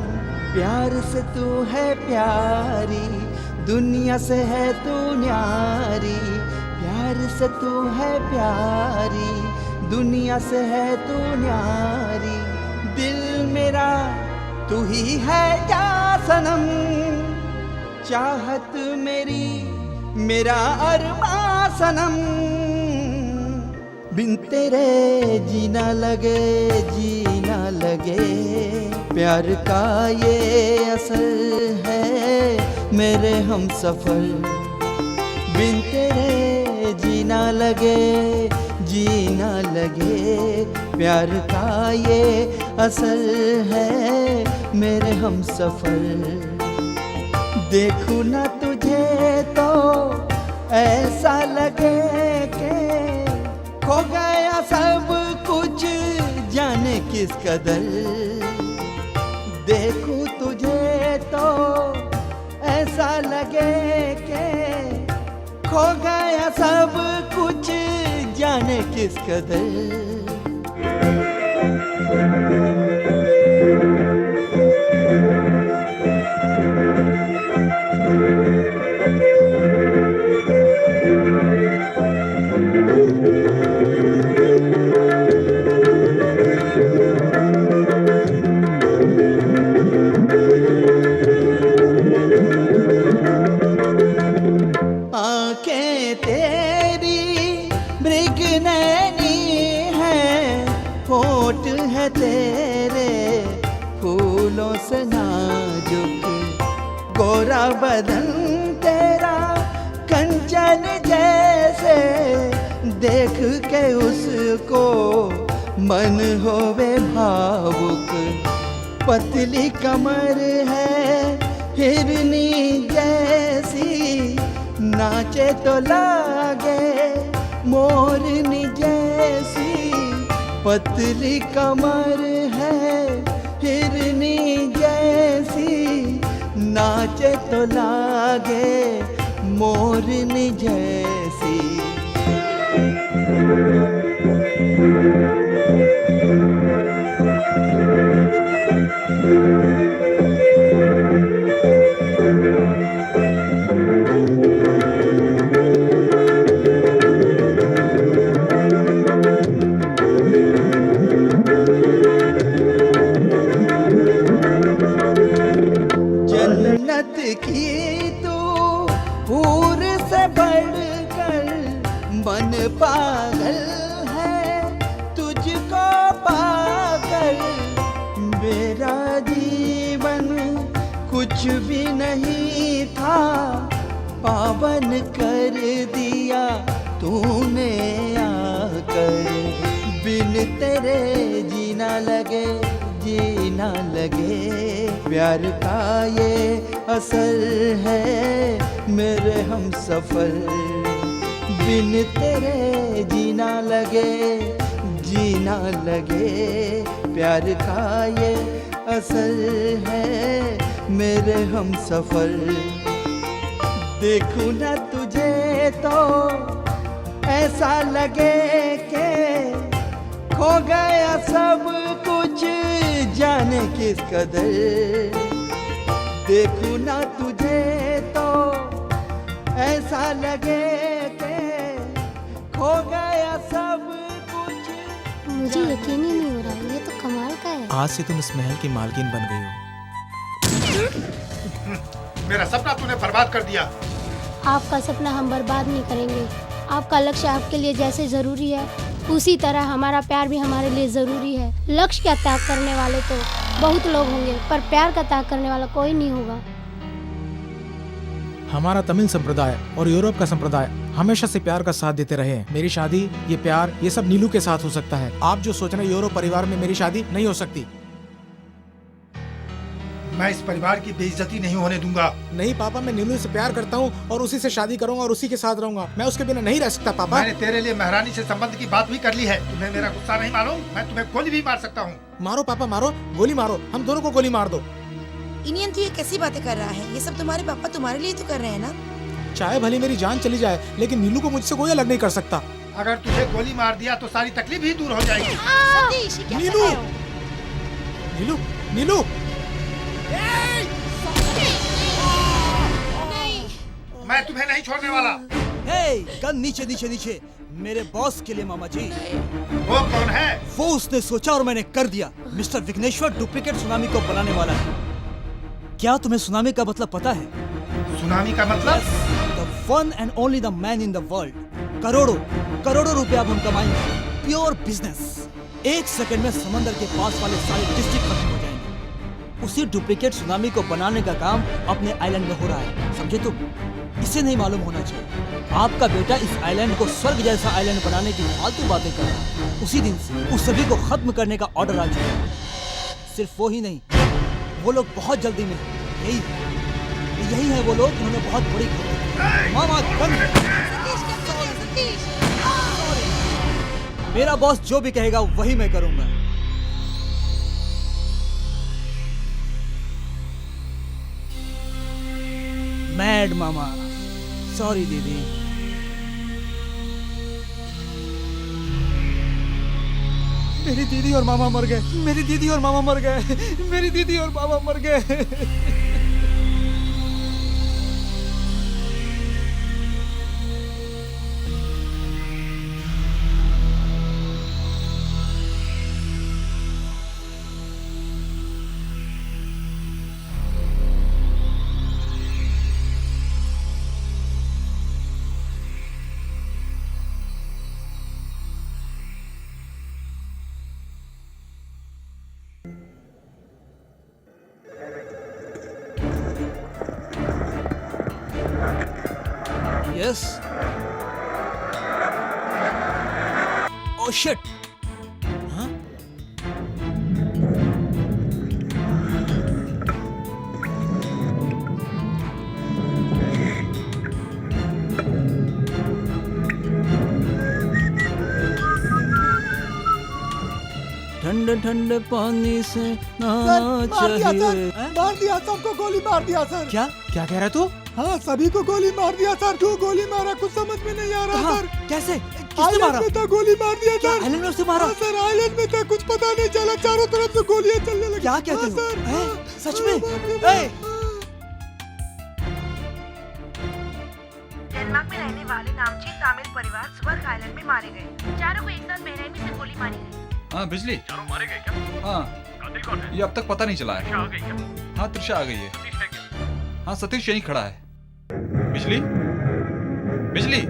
प्यार से तू है प्यारी, दुनिया से है तू न्यारी, प्यार से तू है प्यारी, दुनिया से है तू न्यारी, दिल मेरा तू ही है क्या सनम, चाहत मेरी मेरा अरमां सनम, बिन तेरे जीना लगे जीना लगे, प्यार का ये असर है मेरे हम सफर, बिन तेरे जीना लगे जीना लगे, प्यार का ये असर है मेरे हम सफर, देखूं ना तुझे तो ऐसा लगे कि खो गया सब कुछ जाने किस कदर, देखूं तुझे तो ऐसा लगे कि खो गया सब कुछ जाने किस कदर। है तेरे फूलों से नाजुक, गोरा बदन तेरा कंचन जैसे, देख के उसको मन होवे भावुक। पतली कमर है हिरनी जैसी, नाचे तो लागे मोरनी जैसी। पतली कमर है हिरनी जैसी, नाचे तो लागे मोरनी जैसी। जन्नत की तू हूर से बढ़कर, मन पागल है तुझको पाकर। मेरा जीवन कुछ भी नहीं था, पावन कर दिया तूने आकर। बिन तेरे जीना लगे, जीना लगे। प्यार का ये असर है मेरे हम सफर। बिन तेरे जीना लगे, जीना लगे। प्यार का ये असर है मेरे हम सफर। देखूं ना तुझे तो ऐसा लगे के खो गया सब कुछ, जाने किस कदर। देखूं ना तुझे तो ऐसा लगे के खो गया सब कुछ। मुझे यकीन ही नहीं हो रहा, ये तो कमाल का है। आज से तुम इस महल की मालकिन बन गई हो। मेरा सपना तूने बर्बाद कर दिया। आपका सपना हम बर्बाद नहीं करेंगे। आपका लक्ष्य आपके लिए जैसे जरूरी है, उसी तरह हमारा प्यार भी हमारे लिए जरूरी है। लक्ष्य का त्याग करने वाले तो बहुत लोग होंगे, पर प्यार का त्याग करने वाला कोई नहीं होगा। हमारा तमिल संप्रदाय और यूरोप का संप्रदाय हमेशा से प्यार का साथ देते रहे हैं। मेरी शादी, ये प्यार, ये सब नीलू के साथ हो सकता है। आप जो सोच रहे हैं यूरोप परिवार में मेरी शादी नहीं हो सकती। मैं इस परिवार की बेइज्जती नहीं होने दूंगा। नहीं पापा, मैं नीलू से प्यार करता हूँ और उसी से शादी करूंगा और उसी के साथ रहूंगा। मैं उसके बिना नहीं रह सकता पापा। मैंने तेरे लिए महारानी से संबंध की बात भी कर ली है। तुम्हें मेरा गुस्सा नहीं मालूम? मैं तुम्हें गोली भी मार सकता हूँ। मारो पापा, मारो, गोली मारो, हम दोनों को गोली मार दो। इनियन तो ये कैसी बातें कर रहा है? ये सब तुम्हारे पापा तुम्हारे लिए तो कर रहे हैं ना। चाहे भले मेरी जान चली जाए, लेकिन नीलू को मुझसे कोई अलग नहीं कर सकता। अगर तुझे गोली मार दिया तो सारी तकलीफ ही दूर हो जाएगी। सतीश, ये क्या कर रहे हो? नीलू, नीलू, मैं तुम्हें नहीं छोड़ने वाला। हे, गन नीचे नीचे नीचे। मेरे बॉस के लिए मामा जी। वो कौन है? वो उसने सोचा और मैंने कर दिया। मिस्टर विघ्नेश्वर डुप्लीकेट सुनामी को बनाने वाला है। क्या तुम्हें सुनामी का मतलब पता है? सुनामी का मतलब? The one and only the man in the world। करोड़ों करोड़ों रुपए अब हम कमाएंगे। Pure business. 1 सेकंड में समंदर के पास वाले सारे डिस्ट्रिक्ट खत्म हो जाएंगे। उसी डुप्लीकेट सुनामी को बनाने का काम अपने आइलैंड में हो रहा है, समझे तुम? इसे नहीं मालूम होना चाहिए। आपका बेटा इस आइलैंड को स्वर्ग जैसा आइलैंड बनाने की फालतू बातें कर रहा है। उसी दिन से उस सभी को खत्म करने का ऑर्डर आ चुका है। सिर्फ वो ही नहीं, वो लोग बहुत जल्दी में यही है वो लोग जिन्होंने बहुत बड़ी मामा मेरा बॉस जो भी कहेगा वही मैं करूंगा। मैड मामा, सॉरी दीदी। मेरी दीदी और मामा मर गए। मेरी दीदी और मामा मर गए। मेरी दीदी और मामा मर गए। Yes. Oh shit. Huh? ठंडे ठंडे पानी से नहाना चाहिए। मार दिया, सबको गोली मार दिया सर। क्या क्या कह रहा तू? हाँ, सभी को गोली मार दिया सर। क्यों गोली मारा कुछ समझ में नहीं आ रहा सर। कैसे? किसने आइलैंड मारा? में था, गोली मार दिया सर। आइलैंड में उसने मारा? हाँ, सर आइलैंड में था, कुछ पता नहीं चला, चारों तरफ से गोलियां चलने लगी। क्या कहते हो? सर सच में? डेनमार्क में रहने वाले नामचीन तमिल परिवार स्वर्ग आइलैंड में मारे गए। चारों को एक साथ बेरहमी से गोली मारी गई। हाँ बिजली, चारों मारे गए क्या? हाँ कातिल कौन है? ये अब तक पता नहीं चला त्रिशा है। आ गई क्या? हाँ त्रिशा आ गई है। सतीश है क्या? हाँ सतीश यहीं खड़ा है। बिजली, बिजली।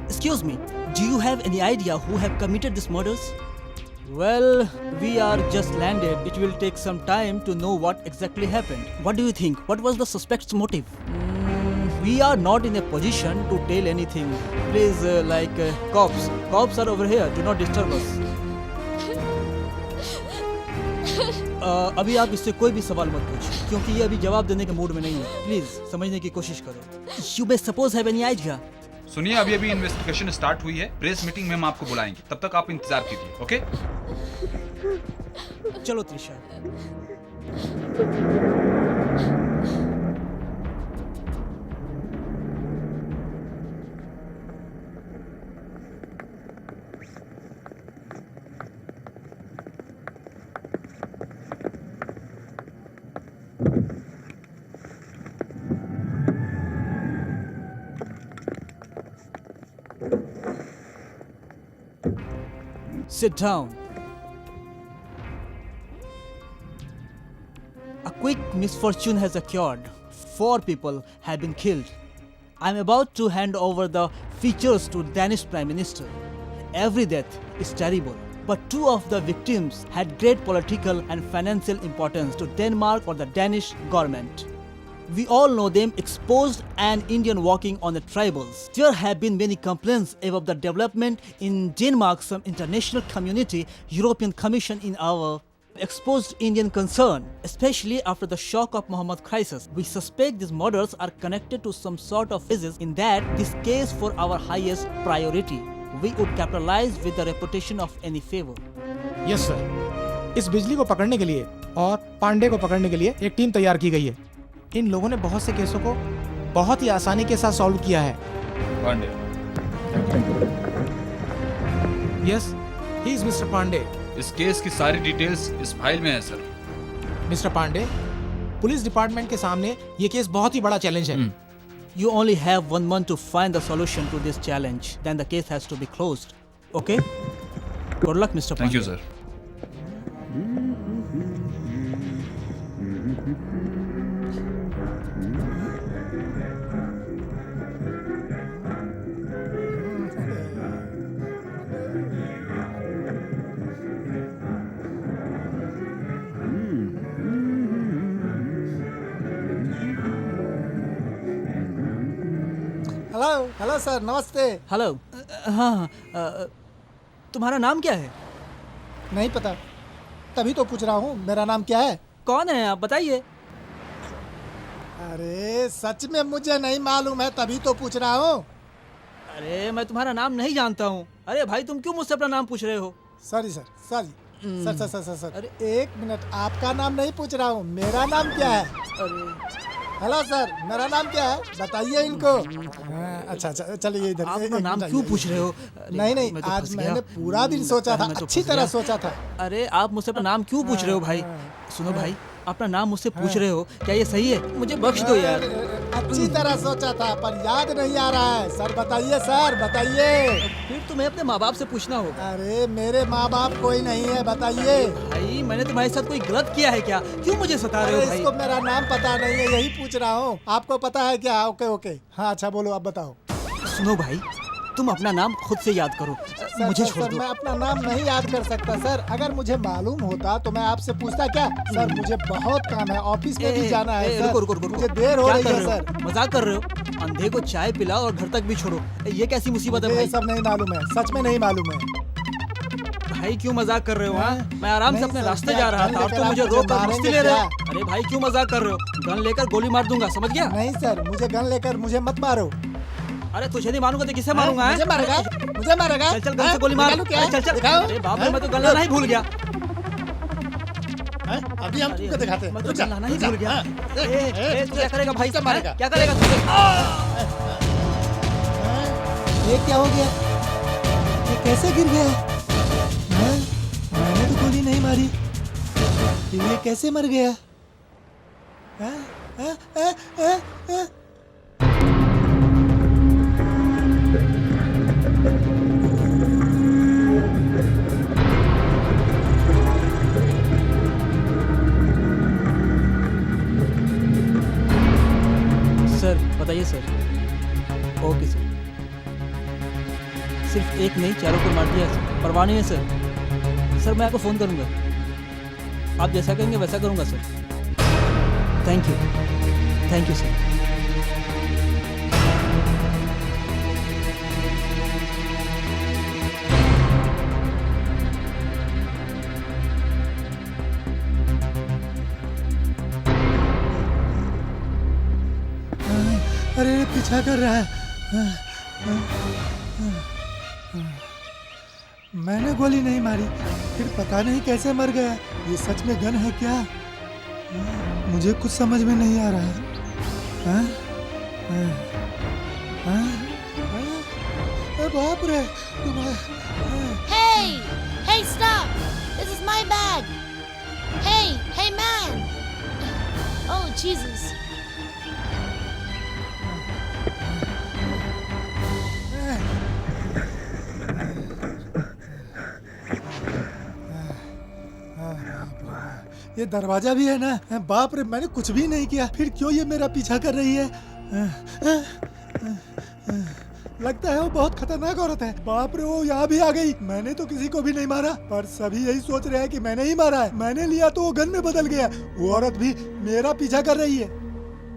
Excuse me, do you have any idea who have committed these murders? Well, we are just landed. It will take some time to know what exactly happened. What do you think? What was the suspect's motive? We are not in a position to tell anything. Please, cops. Cops are over here. Do not disturb us. अभी आप इससे कोई भी सवाल मत पूछिए क्योंकि ये अभी जवाब देने के मूड में नहीं है। प्लीज समझने की कोशिश करो। You may suppose have any idea? सुनिए, अभी अभी इन्वेस्टिगेशन स्टार्ट हुई है। प्रेस मीटिंग में हम आपको बुलाएंगे, तब तक आप इंतजार कीजिए। ओके? चलो Trisha. Sit down. A quick misfortune has occurred. 4 people have been killed. I am about to hand over the features to Danish Prime Minister. Every death is terrible, but 2 of the victims had great political and financial importance to Denmark or the Danish government. We all know them, exposed an Indian walking on the tribals. There have been many complaints about the development in Denmark. Some international community, European Commission in our exposed Indian concern, especially after the shock of Muhammad crisis. We suspect these murders are connected to some sort of physics. In that, this case for our highest priority. We would capitalize with the reputation of any favor. Yes sir. इस बिजली को पकड़ने के लिए और पांडे को पकड़ने के लिए एक टीम तैयार की गई है। इन लोगों ने बहुत से केसों को बहुत ही आसानी के साथ सॉल्व किया है। Pandey. Yes, he is mister Pandey. इस केस की सारी डिटेल्स इस फाइल में है sir. Mister Pandey, police department के सामने ये केस बहुत ही बड़ा चैलेंज है। You only have 1 month to find the solution to this challenge. Then the case has to be closed. Okay? Good luck, Mr. Thank Pandey. you, sir. Hello hello sir, नमस्ते। Hello. हाँ, तुम्हारा नाम क्या है? नहीं पता, तभी तो पूछ रहा हूँ। मेरा नाम क्या है? कौन है आप बताइए। अरे सच में मुझे नहीं मालूम है, तभी तो पूछ रहा हूँ। अरे मैं तुम्हारा नाम नहीं जानता हूँ। अरे भाई तुम क्यों मुझसे अपना नाम पूछ रहे हो? Sorry sir, sorry sir sir sir sir sir. अरे 1 मिनट, आपका नाम नहीं पूछ रहा हूँ, मेरा नाम क्या है? अरे हेलो सर, मेरा नाम क्या है बताइए इनको। अच्छा अच्छा, चलिए इधर। आप अपना नाम क्यों पूछ रहे हो? नहीं नहीं, आज मैंने पूरा दिन सोचा था, अच्छी तरह सोचा था। अरे आप मुझसे अपना नाम क्यों पूछ रहे हो भाई? सुनो भाई, अपना नाम मुझसे पूछ रहे हो, क्या ये सही है? मुझे बख्श दो यार। अच्छी तरह सोचा था पर याद नहीं आ रहा है। सर बताइए, सर बताइए। फिर तुम्हें अपने माँ बाप से पूछना होगा। अरे मेरे माँ बाप कोई नहीं है, बताइए। भाई मैंने तुम्हारे साथ कोई गलत किया है क्या? क्यों मुझे सता रहे हो भाई? इसको मेरा नाम पता नहीं है, यही पूछ रहा हूँ। आपको पता है क्या? ओके ओके, हाँ अच्छा बोलो, आप बताओ। सुनो भाई, तुम अपना नाम खुद से याद करो। मुझे छोड़ सर, दो। मैं अपना नाम नहीं याद कर सकता सर। अगर मुझे मालूम होता तो मैं आपसे पूछता क्या? सर मुझे बहुत काम है, ऑफिस में भी जाना है सर। रुको। मुझे देर हो क्या रही कर है रहे सर। हो? मजाक कर रहे हो? अंधे को चाय पिलाओ और घर तक भी छोड़ो, ये कैसी मुसीबत है मुझे भाई? ये सब नहीं मालूम है, सच में नहीं मालूम है। भाई क्यों मजाक कर रहे हो? हाँ, मैं आराम से नहीं अपने सर, रास्ते क्या जा रहा गन था और लेकर तुम आप मुझे मुझे रोक कर मारेंगे मस्ती ले रहे हो। क्या? अरे भाई क्यों मजाक कर रहे हो? गन लेकर गोली मार दूंगा, समझ गया? नहीं सर, मुझे गन लेकर मुझे मत मारो। अरे तुझे नहीं मारूंगा तो किसे मारूंगा? मुझे मारेगा? मुझे मारेगा? चल गन से गोली मार। क्या? चल चल। दिखाओ। अरे बाप रे, मैं तो गन लाना ही भूल गया। अभी हम तुमको दिखाते हैं। मैं तो गन लाना ही भूल गया। तू क्या करेगा भाई? किसे मारेगा? क्या करेगा तू? ये क्या हो गया? ये कैसे गिर गया? हाँ? मैंने तो गोली नहीं मारी, फिर ये कैसे मर गया? हाँ? हाँ? हाँ? हाँ? हाँ? सर बताइए सर। Okay sir. सिर्फ एक नहीं, चारों को मार दिया सर। परवाह नहीं है सर। सर मैं आपको फ़ोन करूंगा, आप जैसा कहेंगे वैसा करूंगा सर। Thank you sir. अरे पीछा कर रहा है। मैंने गोली नहीं मारी, फिर पता नहीं कैसे मर गया। ये सच में गन है क्या? मुझे कुछ समझ में नहीं आ रहा। हाँ? हाँ? हाँ? अरे बाप रे, Hey! Hey, stop! This is my bag! Hey, man! Oh, Jesus. ये दरवाजा भी है ना? बाप रे, मैंने कुछ भी नहीं किया, फिर क्यों ये मेरा पीछा कर रही है? लगता है वो बहुत खतरनाक औरत है। बाप रे, वो यहाँ भी आ गई। मैंने तो किसी को भी नहीं मारा, पर सभी यही सोच रहे हैं कि मैंने ही मारा है। मैंने लिया तो वो गन में बदल गया। वो औरत भी मेरा पीछा कर रही है।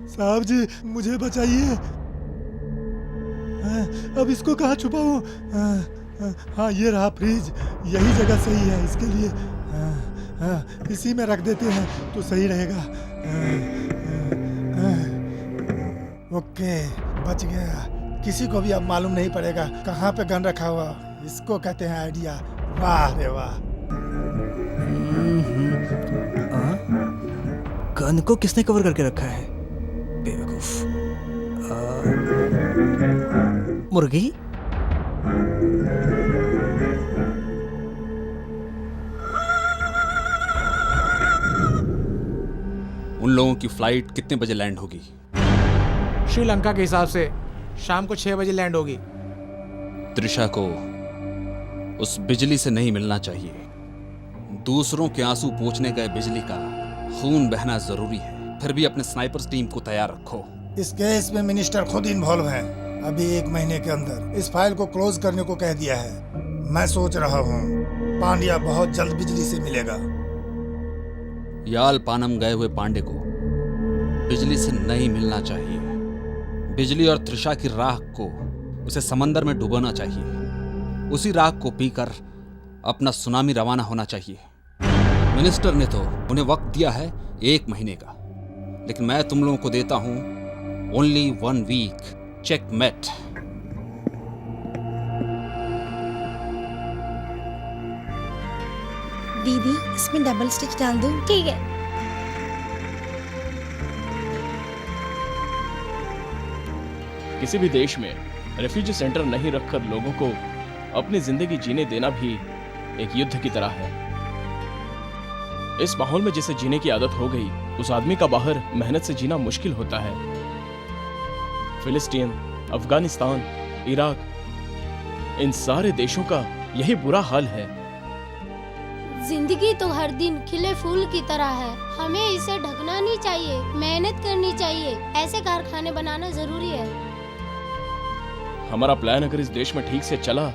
साहब जी मुझे बचाइए। अब इसको कहाँ छुपाऊं? हाँ ये रहा फ्रिज, यही जगह सही है इसके लिए। हाँ, इसी में रख देते हैं तो सही रहेगा। ओके, बच गया। किसी को भी अब मालूम नहीं पड़ेगा कहाँ पे गन रखा हुआ। इसको कहते हैं आइडिया। वाह रे वाह। गन को किसने कवर करके रखा है? बेवकूफ। मुर्गी? उन लोगों की फ्लाइट कितने बजे लैंड होगी? श्रीलंका के हिसाब से शाम को 6 बजे लैंड होगी। त्रिशा को उस बिजली से नहीं मिलना चाहिए। दूसरों के आंसू पोंछने गए बिजली का खून बहना जरूरी है। फिर भी अपने स्नाइपर्स टीम को तैयार रखो। इस केस में मिनिस्टर खुद इन्वॉल्व है। अभी 1 महीने के अंदर इस फाइल को क्लोज करने को कह दिया है। मैं सोच रहा हूँ पांड्या बहुत जल्द बिजली से मिलेगा। याल पानम गए हुए पांडे को बिजली से नहीं मिलना चाहिए। बिजली और त्रिशा की राख को उसे समंदर में डुबोना चाहिए। उसी राख को पीकर अपना सुनामी रवाना होना चाहिए। मिनिस्टर ने तो उन्हें वक्त दिया है 1 महीने का, लेकिन मैं तुम लोगों को देता हूं ओनली 1 वीक। चेकमेट। दीदी इसमें डबल स्टिच डाल दूं? ठीक है। किसी भी देश में रेफ्यूजी सेंटर नहीं रखकर लोगों को अपनी जिंदगी जीने देना भी एक युद्ध की तरह है। इस माहौल में जिसे जीने की आदत हो गई, उस आदमी का बाहर मेहनत से जीना मुश्किल होता है। फिलिस्तीन, अफगानिस्तान, इराक, इन सारे देशों का यही बुरा हाल है। जिंदगी तो हर दिन खिले फूल की तरह है। हमें इसे ढकना नहीं चाहिए, मेहनत करनी चाहिए। ऐसे कारखाने बनाना जरूरी है। हमारा प्लान अगर इस देश में ठीक से चला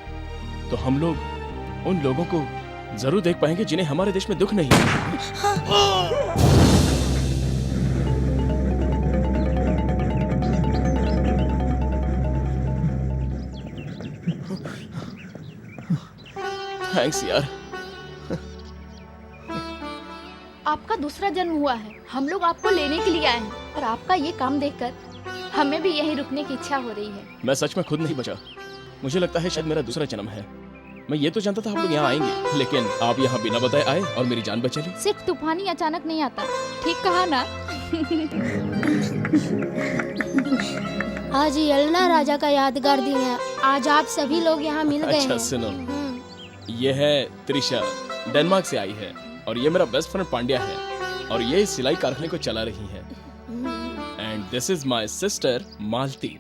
तो हम लोग उन लोगों को जरूर देख पाएंगे जिन्हें हमारे देश में दुख नहीं है। थैंक्स यार। आपका दूसरा जन्म हुआ है, हम लोग आपको लेने के लिए आए हैं, और आपका ये काम देखकर हमें भी यहीं रुकने की इच्छा हो रही है। मैं सच में खुद नहीं बचा, मुझे लगता है शायद मेरा दूसरा जन्म है। मैं ये तो जानता था आप लोग यहाँ आएंगे, लेकिन आप यहाँ बिना बताए आए और मेरी जान बचा ली। सिर्फ तूफानी अचानक नहीं आता, ठीक कहा ना? आज यलना राजा का यादगार दिन है। आज आप सभी लोग यहाँ मिल गए अच्छा हैं। सुनो, ये है त्रिशा, डेनमार्क से आई है, और ये मेरा बेस्ट फ्रेंड पांड्या है, और ये इस सिलाई कारखाने को चला रही है। And this is my sister Malti.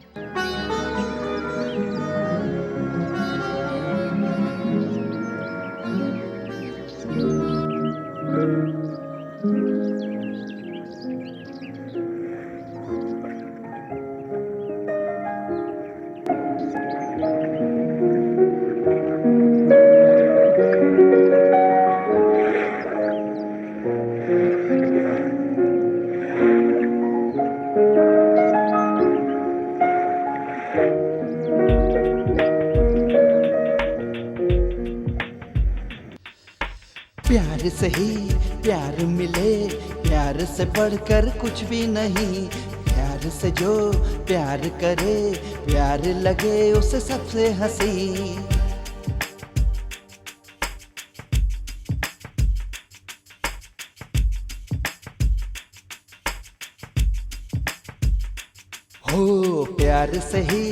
प्यार से ही प्यार मिले, प्यार से बढ़कर कुछ भी नहीं। प्यार से जो प्यार करे, प्यार लगे उसे सबसे हंसी। हो प्यार से ही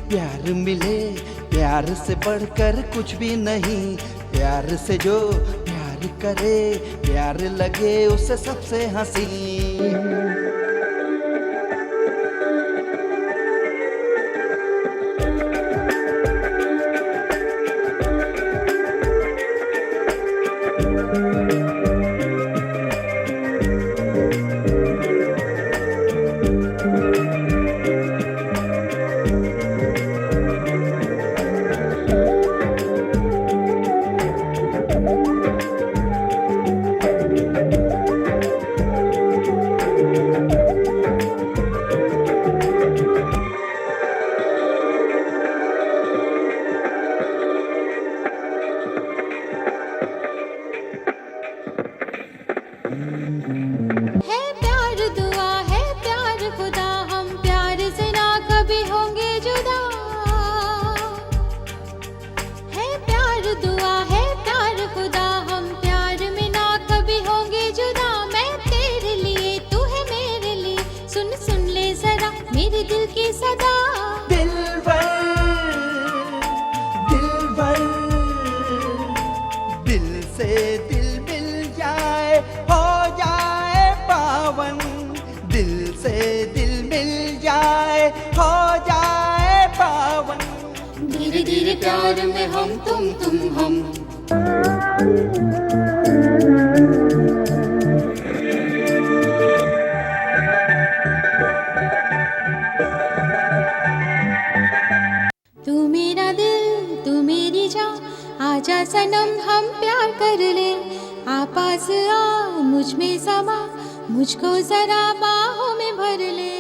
प्यार मिले, प्यार से बढ़कर कुछ भी नहीं। प्यार से जो प्यार करे, प्यार लगे उसे सबसे हंसी। है प्यार दुआ है प्यार खुदा, हम प्यार से ना कभी होंगे जुदा। है प्यार दुआ है प्यार खुदा, हम प्यार में ना कभी होंगे जुदा। मैं तेरे लिए, तू है मेरे लिए, सुन सुन ले जरा मेरे दिल की सदा। दिलबर, दिलबर, दिल से दिल मिल जाए हो जाए पावन। दिल से दिल मिल जाए हो जाए पावन। धीरे धीरे प्यार में हम तुम हम। तू मेरा दिल, तू मेरी जान, आजा सनम हम प्यार कर ले। आ पास आ, मुझ में समा, मुझको जरा बाहों में भर ले।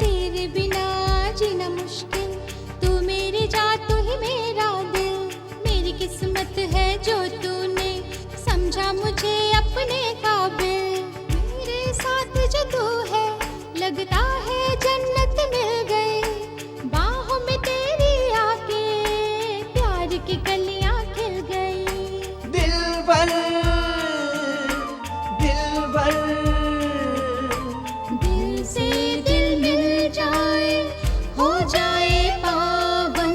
तेरे बिना जीना मुश्किल, तू मेरी जान, तू ही मेरा दिल। मेरी किस्मत है जो तूने समझा मुझे अपने काबिल। मेरे साथ जो तू है, लगता है जन्नत मिल गई। बाहों में तेरी आके प्यार की कलियां खिल गई। दिलबर, दिलबर, दिल से दिल मिल जाए हो जाए पावन।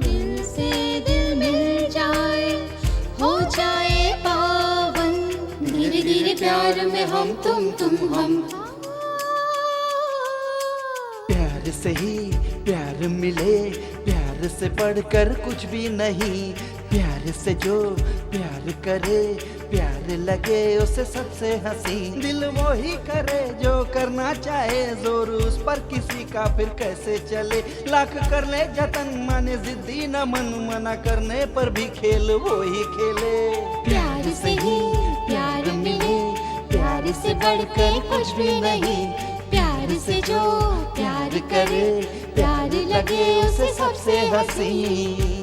दिल से दिल मिल जाए हो जाए पावन। धीरे धीरे प्यार में हम तुम हम। से ही प्यार मिले, प्यार से बढ़कर कुछ भी नहीं। प्यार से जो प्यार करे, प्यार लगे उसे सबसे हंसी। दिल वो ही करे जो करना चाहे, जोर उस पर किसी का फिर कैसे चले। लाख कर ले जतन, माने जिद्दी न मन, मना करने पर भी खेल वो ही खेले। प्यार से ही प्यार मिले, प्यार से बढ़कर कुछ भी नहीं। प्यार से जो प्यार करे, प्यार लगे उसे सबसे हंसी।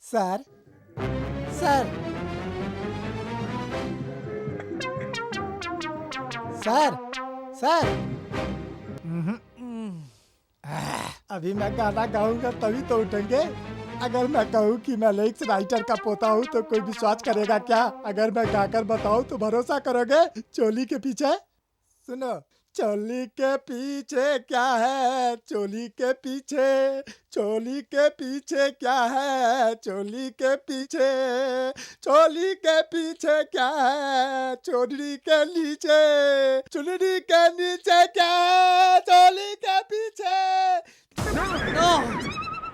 Sir, sir, sir, sir. अभी मैं गाना गाऊंगा तभी तो उठेंगे। अगर मैं कहूँ कि मैं लिरिक्स राइटर का पोता हूँ तो कोई विश्वास करेगा क्या? अगर मैं गाकर बताऊँ तो भरोसा करोगे? चोली के पीछे सुनो, चोली के पीछे क्या है, चोली के पीछे, चोली के पीछे क्या है, चोली के पीछे, चोली के पीछे क्या है, चोली के नीचे, चुनरी के नीचे क्या है, चोली के पीछे।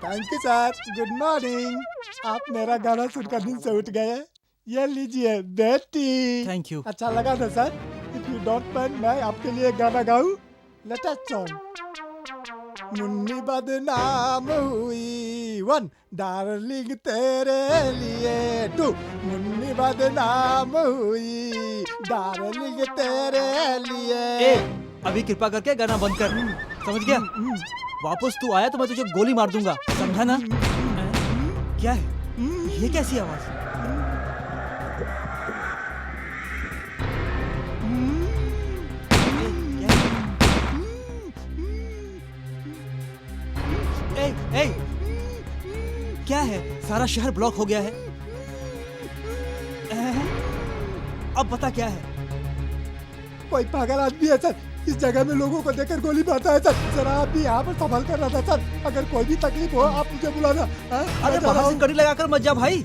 Thank you sir, good morning. आप मेरा गाना सुनकर नींद से उठ गए। ये लीजिए बेटी। Thank you. अच्छा लगा ना sir? If you don't mind, मैं आपके लिए गाना गाऊं? Latest song. मुन्नी बदनाम हुई, 1 डार्लिंग तेरे लिए, 2 मुन्नी बदनाम हुई, डार्लिंग तेरे लिए। अभी कृपा करके गाना बंद कर, समझ गया? वापस तू आया तो मैं तुझे गोली मार दूंगा, समझा ना? क्या है ये? कैसी आवाज? ए, क्या है? सारा शहर ब्लॉक हो गया है। अब बता क्या है? कोई पागल आदमी है सर, इस जगह में लोगों को देखकर गोली मारता है सर। जरा आप भी यहाँ पर संभाल कर रहना सर। अगर कोई भी तकलीफ हो आप मुझे बुलाना। अरे बाहर से कड़ी लगाकर मत जा भाई।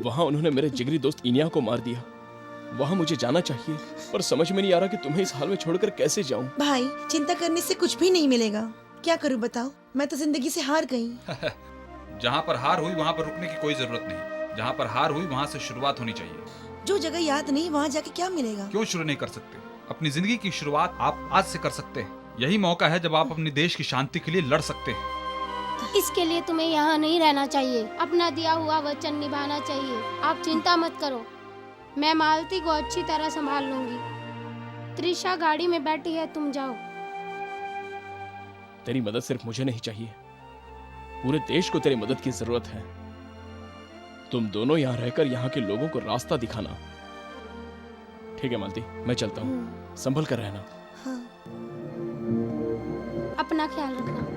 वहाँ उन्होंने मेरे जिगरी दोस्त इनिया को मार दिया। वहाँ मुझे जाना चाहिए, पर समझ में नहीं आ रहा कि तुम्हें इस हाल में छोड़कर कैसे जाऊं। भाई चिंता करने से कुछ भी नहीं मिलेगा। क्या करूं बताओ? मैं तो जिंदगी से हार गई। जहाँ पर हार हुई वहाँ पर रुकने की कोई जरूरत नहीं। जहाँ पर हार हुई वहाँ से शुरुआत होनी चाहिए। जो जगह याद नहीं वहाँ जाके क्या मिलेगा? क्यों शुरू नहीं कर सकते? अपनी जिंदगी की शुरुआत आप आज से कर सकते हैं। यही मौका है जब आप अपने देश की शांति के लिए लड़ सकते हैं। इसके लिए तुम्हें यहाँ नहीं रहना चाहिए। अपना दिया हुआ वचन निभाना चाहिए। आप चिंता मत करो, मैं मालती को अच्छी तरह संभाल लूंगी। त्रिशा गाड़ी में बैठी है, तुम जाओ। तेरी मदद सिर्फ मुझे नहीं चाहिए, पूरे देश को तेरी मदद की जरूरत है। तुम दोनों यहाँ रहकर यहाँ के लोगों को रास्ता दिखाना। ठीक है मालती, मैं चलता हूँ। संभल कर रहना। हाँ। अपना ख्याल रखना।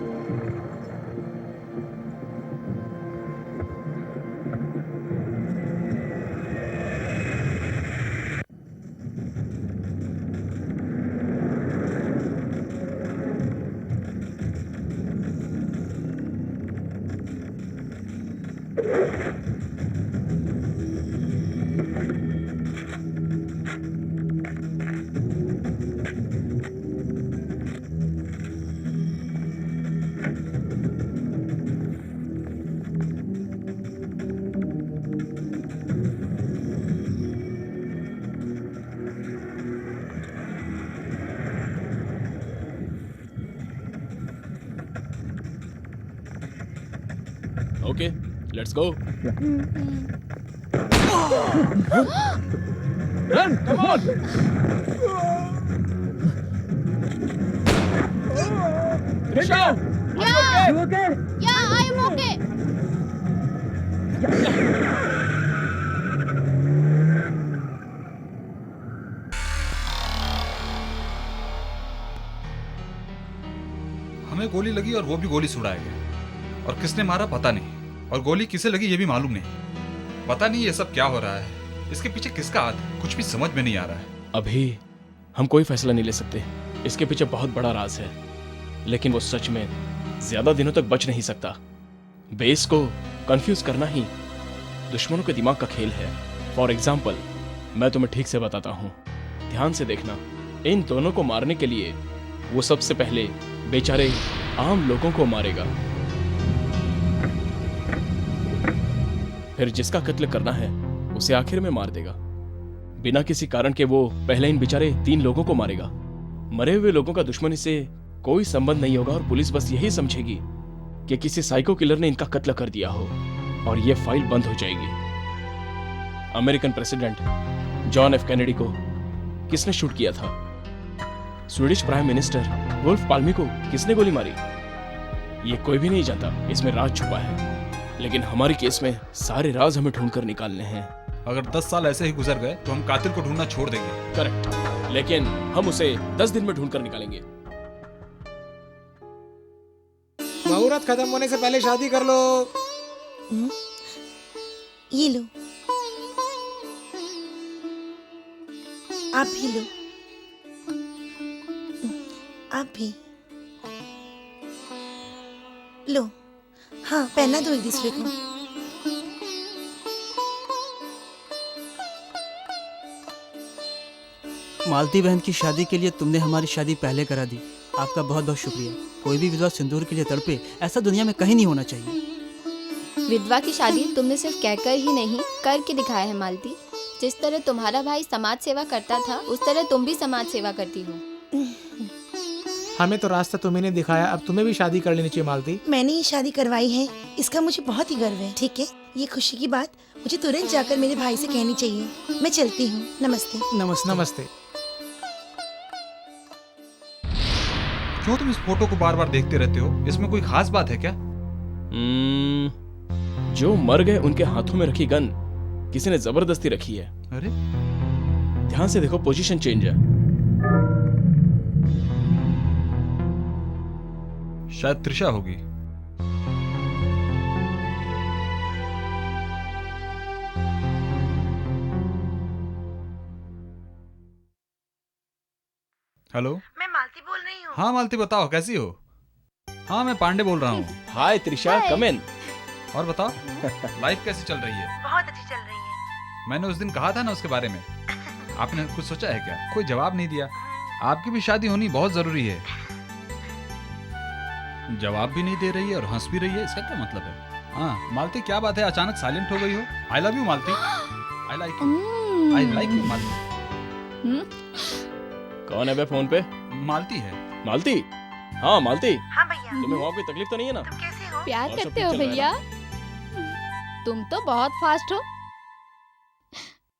Okay, let's go. Run, come on. Trisha, are you okay? Yeah, I'm okay. हमें गोली लगी और वो भी गोली से उड़ाया गया। और किसने मारा पता नहीं, और गोली किसे लगी ये भी मालूम नहीं। पता नहीं ये सब क्या हो रहा है। इसके पीछे किसका हाथ है? कुछ भी समझ में नहीं आ रहा है। अभी हम कोई फैसला नहीं ले सकते। इसके पीछे बहुत बड़ा राज है, लेकिन वो सच में ज्यादा दिनों तक बच नहीं सकता। बेस को कंफ्यूज करना ही दुश्मनों के दिमाग का खेल है। फॉर एग्जाम्पल, मैं तुम्हें ठीक से बताता हूँ, ध्यान से देखना। इन दोनों को मारने के लिए वो सबसे पहले बेचारे आम लोगों को मारेगा, फिर जिसका कत्ल करना है उसे आखिर में मार देगा। बिना किसी कारण के वो पहले इन बेचारे 3 लोगों को मारेगा। मरे हुए लोगों का दुश्मनी से कोई संबंध नहीं होगा और पुलिस बस यही समझेगी कि किसी साइको किलर ने इनका कत्ल कर दिया हो, और ये फाइल बंद हो जाएगी। American president John F Kennedy को किसने शूट किया था? स्वीडिश प्राइम मिनिस्टर वुल्फ पाल्मी को किसने गोली मारी? ये कोई भी नहीं जानता। इसमें राज छुपा है, लेकिन हमारे केस में सारे राज हमें ढूंढ कर निकालने हैं। अगर 10 साल ऐसे ही गुजर गए तो हम कातिल को ढूंढना छोड़ देंगे। करेक्ट, लेकिन हम उसे 10 दिन में ढूंढ कर निकालेंगे। मुहूर्त खत्म होने से पहले शादी कर लो। ये लो, आप भी लो, आप भी लो। हाँ, पहना दो एक दूसरे को। मालती बहन की शादी के लिए तुमने हमारी शादी पहले करा दी। आपका बहुत बहुत शुक्रिया। कोई भी विधवा सिंदूर के लिए तड़पे, ऐसा दुनिया में कहीं नहीं होना चाहिए। विधवा की शादी तुमने सिर्फ कहकर ही नहीं, करके दिखाया है मालती। जिस तरह तुम्हारा भाई समाज सेवा करता था, उस तरह तुम भी समाज सेवा करती हो। हमें तो रास्ता तुम्हें ने दिखाया, अब तुम्हें भी शादी कर लेनी चाहिए मालती। मैंने ये शादी करवाई है, इसका मुझे बहुत ही गर्व है। ठीक है, ये खुशी की बात मुझे तुरंत जाकर मेरे भाई से कहनी चाहिए। मैं चलती हूँ। नमस्ते। नमस्ते। नमस्ते। क्यों तुम इस फोटो को बार बार देखते रहते हो? इसमें कोई खास बात है क्या? जो मर गए उनके हाथों में रखी गन किसी ने जबरदस्ती रखी है। अरे ध्यान से देखो, पोजीशन चेंज है। शायद त्रिशा होगी। हेलो, मैं मालती बोल रही हूँ। हाँ मालती, बताओ कैसी हो? हाँ, मैं पांडे बोल रहा हूँ। हाय त्रिशा, कम इन। और बताओ, लाइफ कैसी चल रही है? बहुत अच्छी चल रही है। मैंने उस दिन कहा था ना उसके बारे में, आपने कुछ सोचा है क्या? कोई जवाब नहीं दिया। आपकी भी शादी होनी बहुत जरूरी है। जवाब भी नहीं दे रही है और हंस भी रही है, इसका क्या मतलब है? हाँ मालती, क्या बात है, अचानक साइलेंट हो गई हो? I love you Malti. I like you. I like you Malti. कौन है बे फोन पे? मालती है। मालती? हाँ मालती। हाँ भैया। तुम्हें वहाँ कोई तकलीफ तो नहीं है ना? तुम कैसे हो? प्यार और सब करते ठीक हो चल रहा है भैया? तुम तो बहुत फास्ट हो।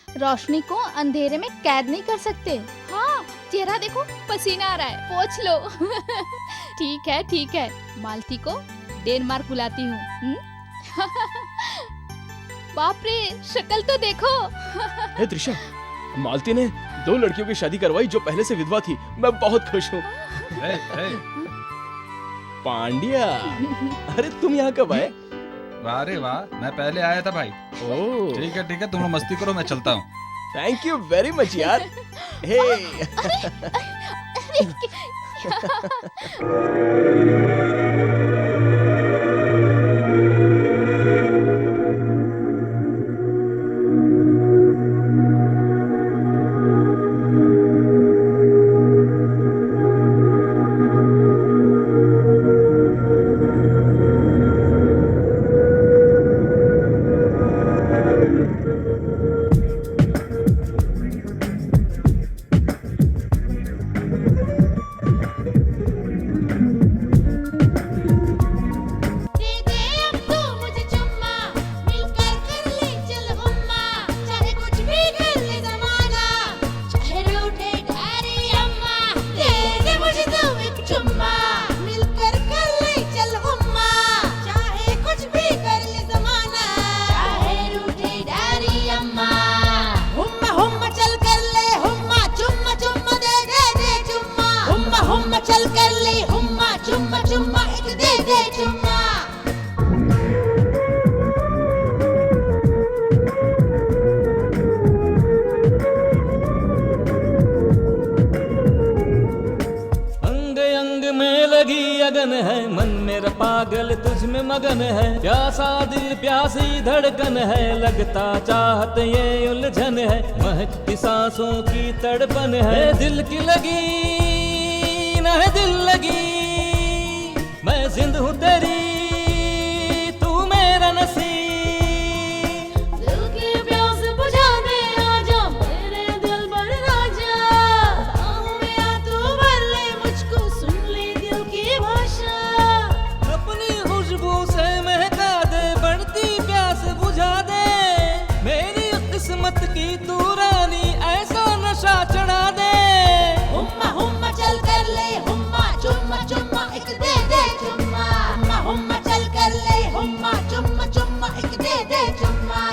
रोशनी को अंधेरे में कैद नहीं कर सकते। हाँ, चेहरा देखो, पसीना आ रहा है, पोंछ लो। ठीक है, मालती को डेनमार्क बुलाती हूँ। बाप रे, शक्ल तो देखो। हे त्रिशा, मालती ने 2 लड़कियों की शादी करवाई जो पहले से विधवा थी। मैं बहुत खुश हूँ। पांड्या, अरे तुम यहाँ कब आए? वाह रे वाह, मैं पहले आया था भाई। ओह ठीक है, तुम लोग मस्ती करो, मैं चलता हूँ। थैंक यू वेरी मच यार। हे चल कर ले हुम्मा चुम्मा चुम्मा एक दे दे चुम्मा। में लगी अगन है, मन मेरा पागल तुझ में मगन है, प्यासा दिल प्यासी धड़कन है, लगता चाहत ये उलझन है, महकती सांसों की तड़पन है, दिल की लगी न है दिल लगी, मैं जिंद हूँ तेरी तू मेरा नसीब। दिल की प्यास बुझा दे आजा मेरे दिल भर राजा, बाहों में आ तू भर ले मुझको, सुन ले दिल की भाषा, अपनी खुशबू से महका दे, बढ़ती प्यास बुझा दे, मेरी किस्मत की तू रानी ऐसा नशा चढ़ा दे। हुम्मा हुम्मा चल कर ले हुम्मा, चुम्मा चुम्मा एक दे दे चुम्मा, हुम्मा हुम्मा चल कर ले हुम्मा, चुम्मा चुम्मा एक दे दे चुम्मा।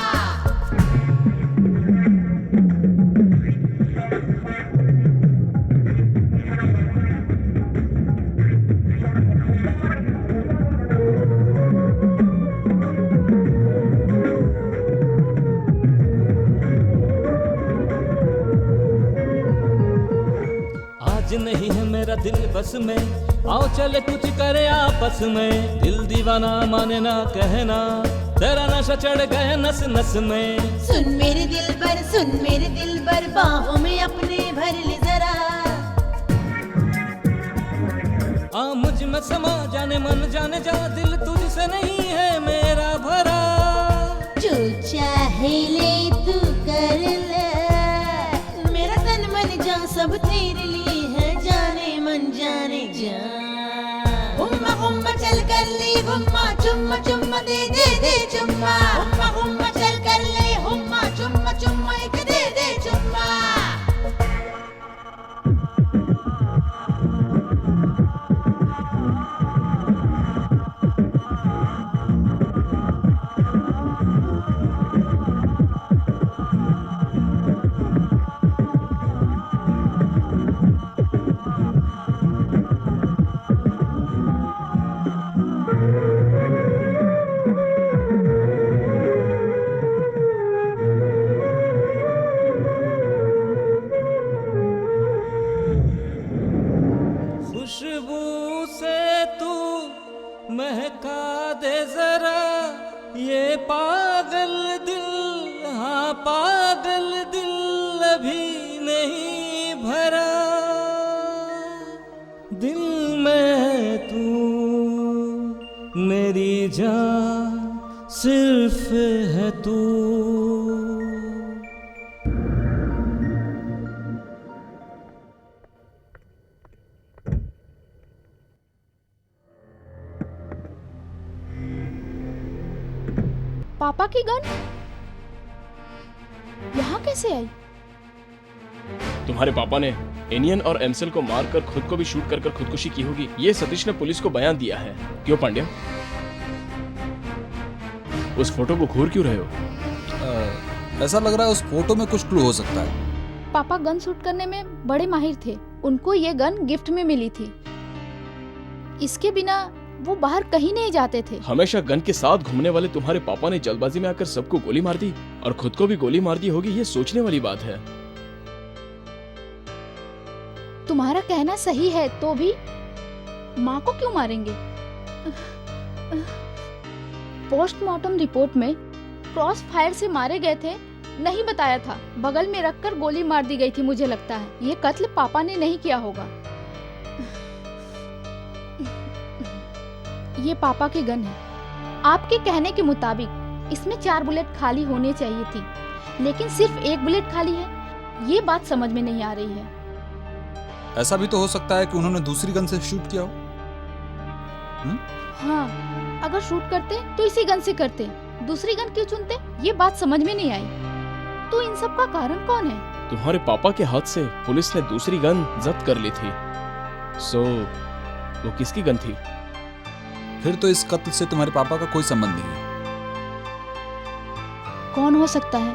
आज नहीं है मेरा दिल बस में, आओ चले कुछ करे आपस में, दिल दीवाना माने ना कहना, तेरा नशा चढ़ गए नस नस में। सुन मेरे दिल भर बाहों में अपने भर ले जरा, आ मुझ में समा जाने मन जाने जा, दिल तुझसे नहीं है मेरा भरा, जो चाहे ले तू कर ले, मेरा तन मन जान सब तेरे लिए है, जाने मन जाने जा। हुम्मा हुम्मा चल कर ले हुम्मा, चुम्मा चुम्मा दे दे दे चुम्मा, हुम्मा हुम्मा चल कर ले हुम्मा, चुम्मा चुम्मा एक दे दे चुम्मा। खुशबू से तू महका दे जरा, ये पागल दिल, हाँ पागल दिल अभी नहीं भरा, दिल में है तू मेरी जान सिर्फ है तू। पापा की गन यहाँ कैसे आई? तुम्हारे पापा ने एनियन और एमसेल को मारकर खुद को भी शूट कर खुदकुशी की होगी, ये सतीश ने पुलिस को बयान दिया है। क्यों पांड्या, उस फोटो को घूर क्यों रहे हो? ऐसा लग रहा है उस फोटो में कुछ क्लू हो सकता है। पापा गन शूट करने में बड़े माहिर थे, उनको ये गन गिफ्ट में मिली थी, इसके बिना वो बाहर कहीं नहीं जाते थे। हमेशा गन के साथ घूमने वाले तुम्हारे पापा ने जल्दबाजी में आकर सबको गोली मार दी और खुद को भी गोली मार दी होगी, ये सोचने वाली बात है। तुम्हारा कहना सही है, तो भी माँ को क्यों मारेंगे? पोस्टमार्टम रिपोर्ट में क्रॉस फायर से मारे गए थे नहीं बताया था, बगल में रखकर गोली मार दी गई थी। मुझे लगता है ये कत्ल पापा ने नहीं किया होगा। ये पापा की गन है। आपके कहने के मुताबिक इसमें 4 बुलेट खाली होने चाहिए थी, लेकिन सिर्फ 1 बुलेट खाली है। ये बात समझ में नहीं आ रही है। ऐसा भी तो हो सकता है कि उन्होंने दूसरी गन से शूट किया हो। हाँ, अगर शूट करते तो इसी गन से करते, दूसरी गन क्यों चुनते? ये बात समझ में नहीं आई। तो इन सब का कारण कौन है? तुम्हारे पापा के हाथ से पुलिस ने दूसरी गन जब्त कर ली थी। सो वो किसकी गन थी? फिर तो इस कत्ल से तुम्हारे पापा का कोई संबंध नहीं है। कौन हो सकता है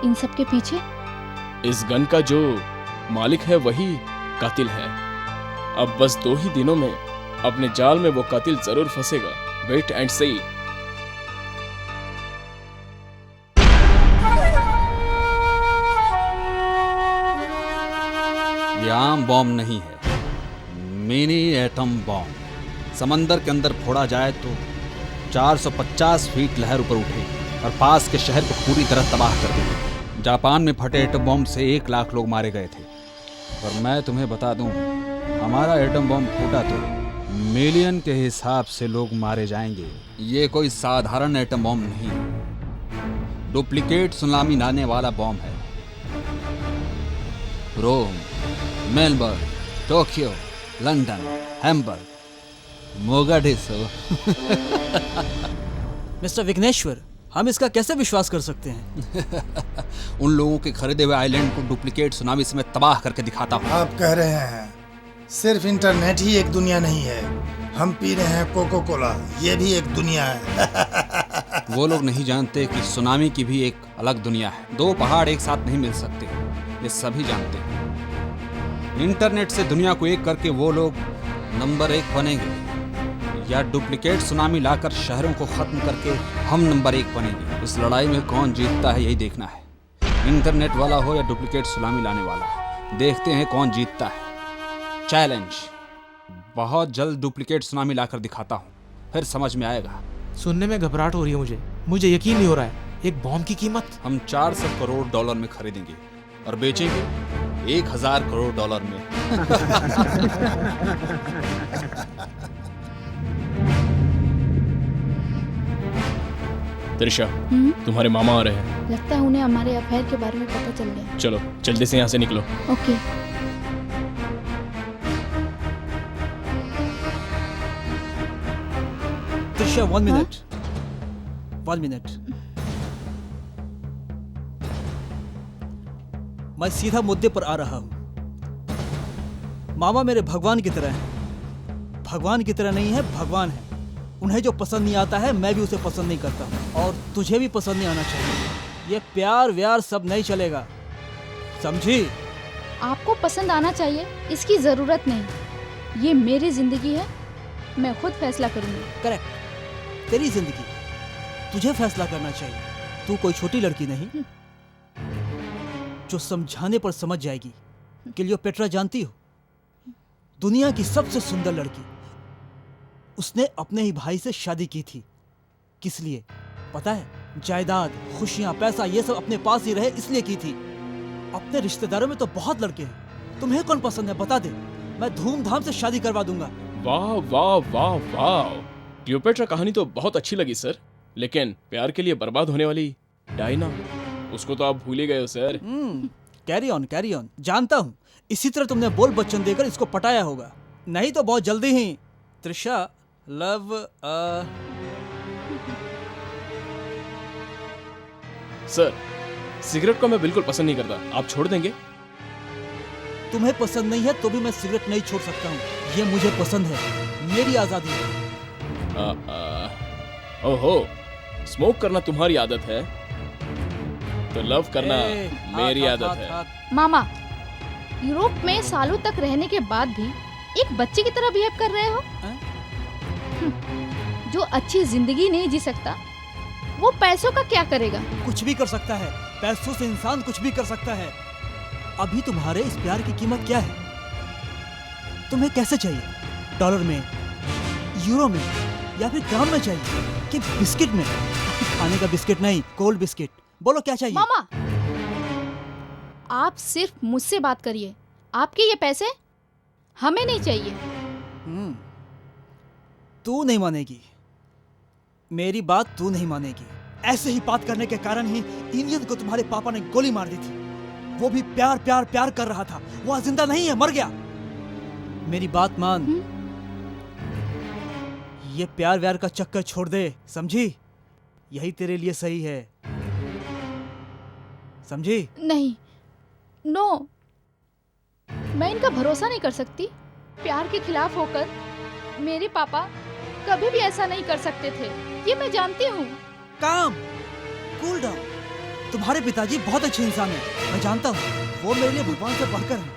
इन सब के पीछे? इस गन का जो मालिक है वही कातिल है। अब बस 2 ही दिनों में अपने जाल में वो कातिल जरूर फंसेगा। वेट एंड सी। ये आम बॉम्ब नहीं है, मिनी एटम बॉम्ब समंदर के अंदर फोड़ा जाए तो 450 फीट लहर ऊपर उठे और पास के शहर को पूरी तरह तबाह कर देगी। जापान में फटे एटम बॉम्ब से 1 लाख लोग मारे गए थे। और मैं तुम्हें बता दूं, हमारा एटम बॉम्ब फूटा तो मिलियन के हिसाब से लोग मारे जाएंगे। ये कोई साधारण एटम बॉम्ब नहीं, डुप्लीकेट सुनामी लाने वाला बॉम्ब है। Rome, Melbourne, Tokyo, London, Hamburg, Mogadishu. Mister Vighneshwar, हम इसका कैसे विश्वास कर सकते हैं? उन लोगों के खरीदे हुए आइलैंड को डुप्लीकेट सुनामी से मैं तबाह करके दिखाता हूँ। आप कह रहे हैं सिर्फ इंटरनेट ही एक दुनिया नहीं है। हम पी रहे हैं कोको कोला, ये भी एक दुनिया है। वो लोग नहीं जानते कि सुनामी की भी एक अलग दुनिया है। 2 पहाड़ एक साथ नहीं मिल सकते, ये सभी जानते हैं। इंटरनेट से दुनिया को एक करके वो लोग नंबर 1 बनेंगे, या डुप्लीकेट सुनामी लाकर शहरों को खत्म करके हम नंबर 1 बनेंगे। इस लड़ाई में कौन जीतता है यही देखना है, इंटरनेट वाला हो या डुप्लीकेट सुनामी लाने वाला। देखते हैं कौन जीतता है। चैलेंज, बहुत जल्द डुप्लीकेट सुनामी लाकर दिखाता हूँ, फिर समझ में आएगा। सुनने में घबराहट हो रही है मुझे यकीन नहीं हो रहा है। एक बॉम्ब की कीमत हम 400 करोड़ डॉलर में खरीदेंगे और बेचेंगे 1000 करोड़ डॉलर में। त्रिशा, तुम्हारे मामा आ रहे हैं। लगता है उन्हें हमारे अफेयर के बारे में पता चल गया। चलो जल्दी से यहाँ से निकलो। ओके। त्रिशा, 1 मिनट। 1 मिनट। मैं सीधा मुद्दे पर आ रहा हूँ। मामा मेरे भगवान की तरह हैं। भगवान की तरह नहीं है, भगवान है। उन्हें जो पसंद नहीं आता है मैं भी उसे पसंद नहीं करता हूँ, और तुझे भी पसंद नहीं आना चाहिए। ये प्यार व्यार सब नहीं चलेगा, समझी? आपको पसंद आना चाहिए इसकी जरूरत नहीं। ये मेरी जिंदगी है, मैं खुद फैसला करूंगी। करेक्ट, तेरी जिंदगी, तुझे फैसला करना चाहिए। तू कोई छोटी लड़की नहीं जो समझाने पर समझ जाएगी। क्लियोपेट्रा जानती हो, दुनिया की सबसे सुंदर लड़की, उसने अपने ही भाई से शादी की थी। किस लिए पता है? जायदाद, खुशियां, पैसा, ये सब अपने पास ही रहे इसलिए की थी। अपने रिश्तेदारों में तो बहुत लड़के हैं, तुम्हें कौन पसंद है बता दे, मैं धूमधाम से शादी करवा दूंगा। वाह वाह वाह वाह, क्लियोपेट्रा कहानी तो बहुत अच्छी लगी सर, लेकिन प्यार के लिए बर्बाद होने वाली डायना, उसको तो आप भूल ही गए हो sir. Carry on carry on, जानता हूँ इसी तरह तुमने बोल बच्चन देकर इसको पटाया होगा, नहीं तो बहुत जल्दी ही। त्रिशा, लव सर, सिगरेट को मैं बिल्कुल पसंद नहीं करता, आप छोड़ देंगे? तुम्हें पसंद नहीं है तो भी मैं सिगरेट नहीं छोड़ सकता हूँ, ये मुझे पसंद है, मेरी आजादी है। ओहो, स्मोक करना तुम्हारी आदत है तो लव करना मेरी आदत है। मामा, यूरोप में सालों तक रहने के बाद भी एक बच्चे की तरह बिहेव कर रहे हो। जो अच्छी जिंदगी नहीं जी सकता वो पैसों का क्या करेगा? कुछ भी कर सकता है, पैसों से इंसान कुछ भी कर सकता है। अभी तुम्हारे इस प्यार की कीमत क्या है? तुम्हें कैसे चाहिए? डॉलर में, यूरो में, या फिर ग्राम में चाहिए कि बिस्किट में? खाने का बिस्किट नहीं, कोल्ड बिस्किट। बोलो क्या चाहिए? मामा, आप सिर्फ मुझसे बात करिए, आपके ये पैसे हमें नहीं चाहिए। तू नहीं मानेगी, मेरी बात तू नहीं मानेगी। ऐसे ही बात करने के कारण ही इंडियन को तुम्हारे पापा ने गोली मार दी थी। वो भी प्यार प्यार प्यार कर रहा था, वो जिंदा नहीं है, मर गया। मेरी बात मान, ये प्यार व्यार का चक्कर छोड़ दे, समझी? यही तेरे लिए सही है, समझी? नहीं, नो, मैं इनका भरोसा नहीं कर सकती। प्यार के खिलाफ होकर मेरे पापा कभी भी ऐसा नहीं कर सकते थे, ये मैं जानती हूँ। काम, कूल डाउन। तुम्हारे पिताजी बहुत अच्छे इंसान हैं, मैं जानता हूँ, वो मेरे लिए भगवान से बढ़कर हैं।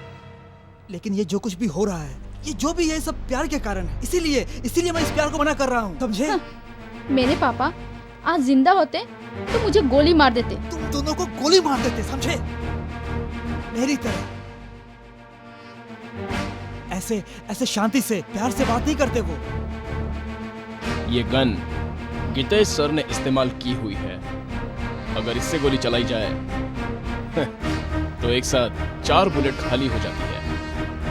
लेकिन ये जो कुछ भी हो रहा है, ये जो भी है, सब प्यार के कारण है। इसीलिए मैं इस प्यार को मना कर रहा हूँ, समझे? मेरे पापा आज जिंदा होते तो मुझे गोली मार देते। तुम दोनों को गोली मार देते, समझे? मेरी तरह। ऐसे ऐसे शांति से प्यार से बात नहीं करते वो। ये गन गितेश सर ने इस्तेमाल की हुई है। अगर इससे गोली चलाई जाए तो एक साथ 4 बुलेट खाली हो जाती है,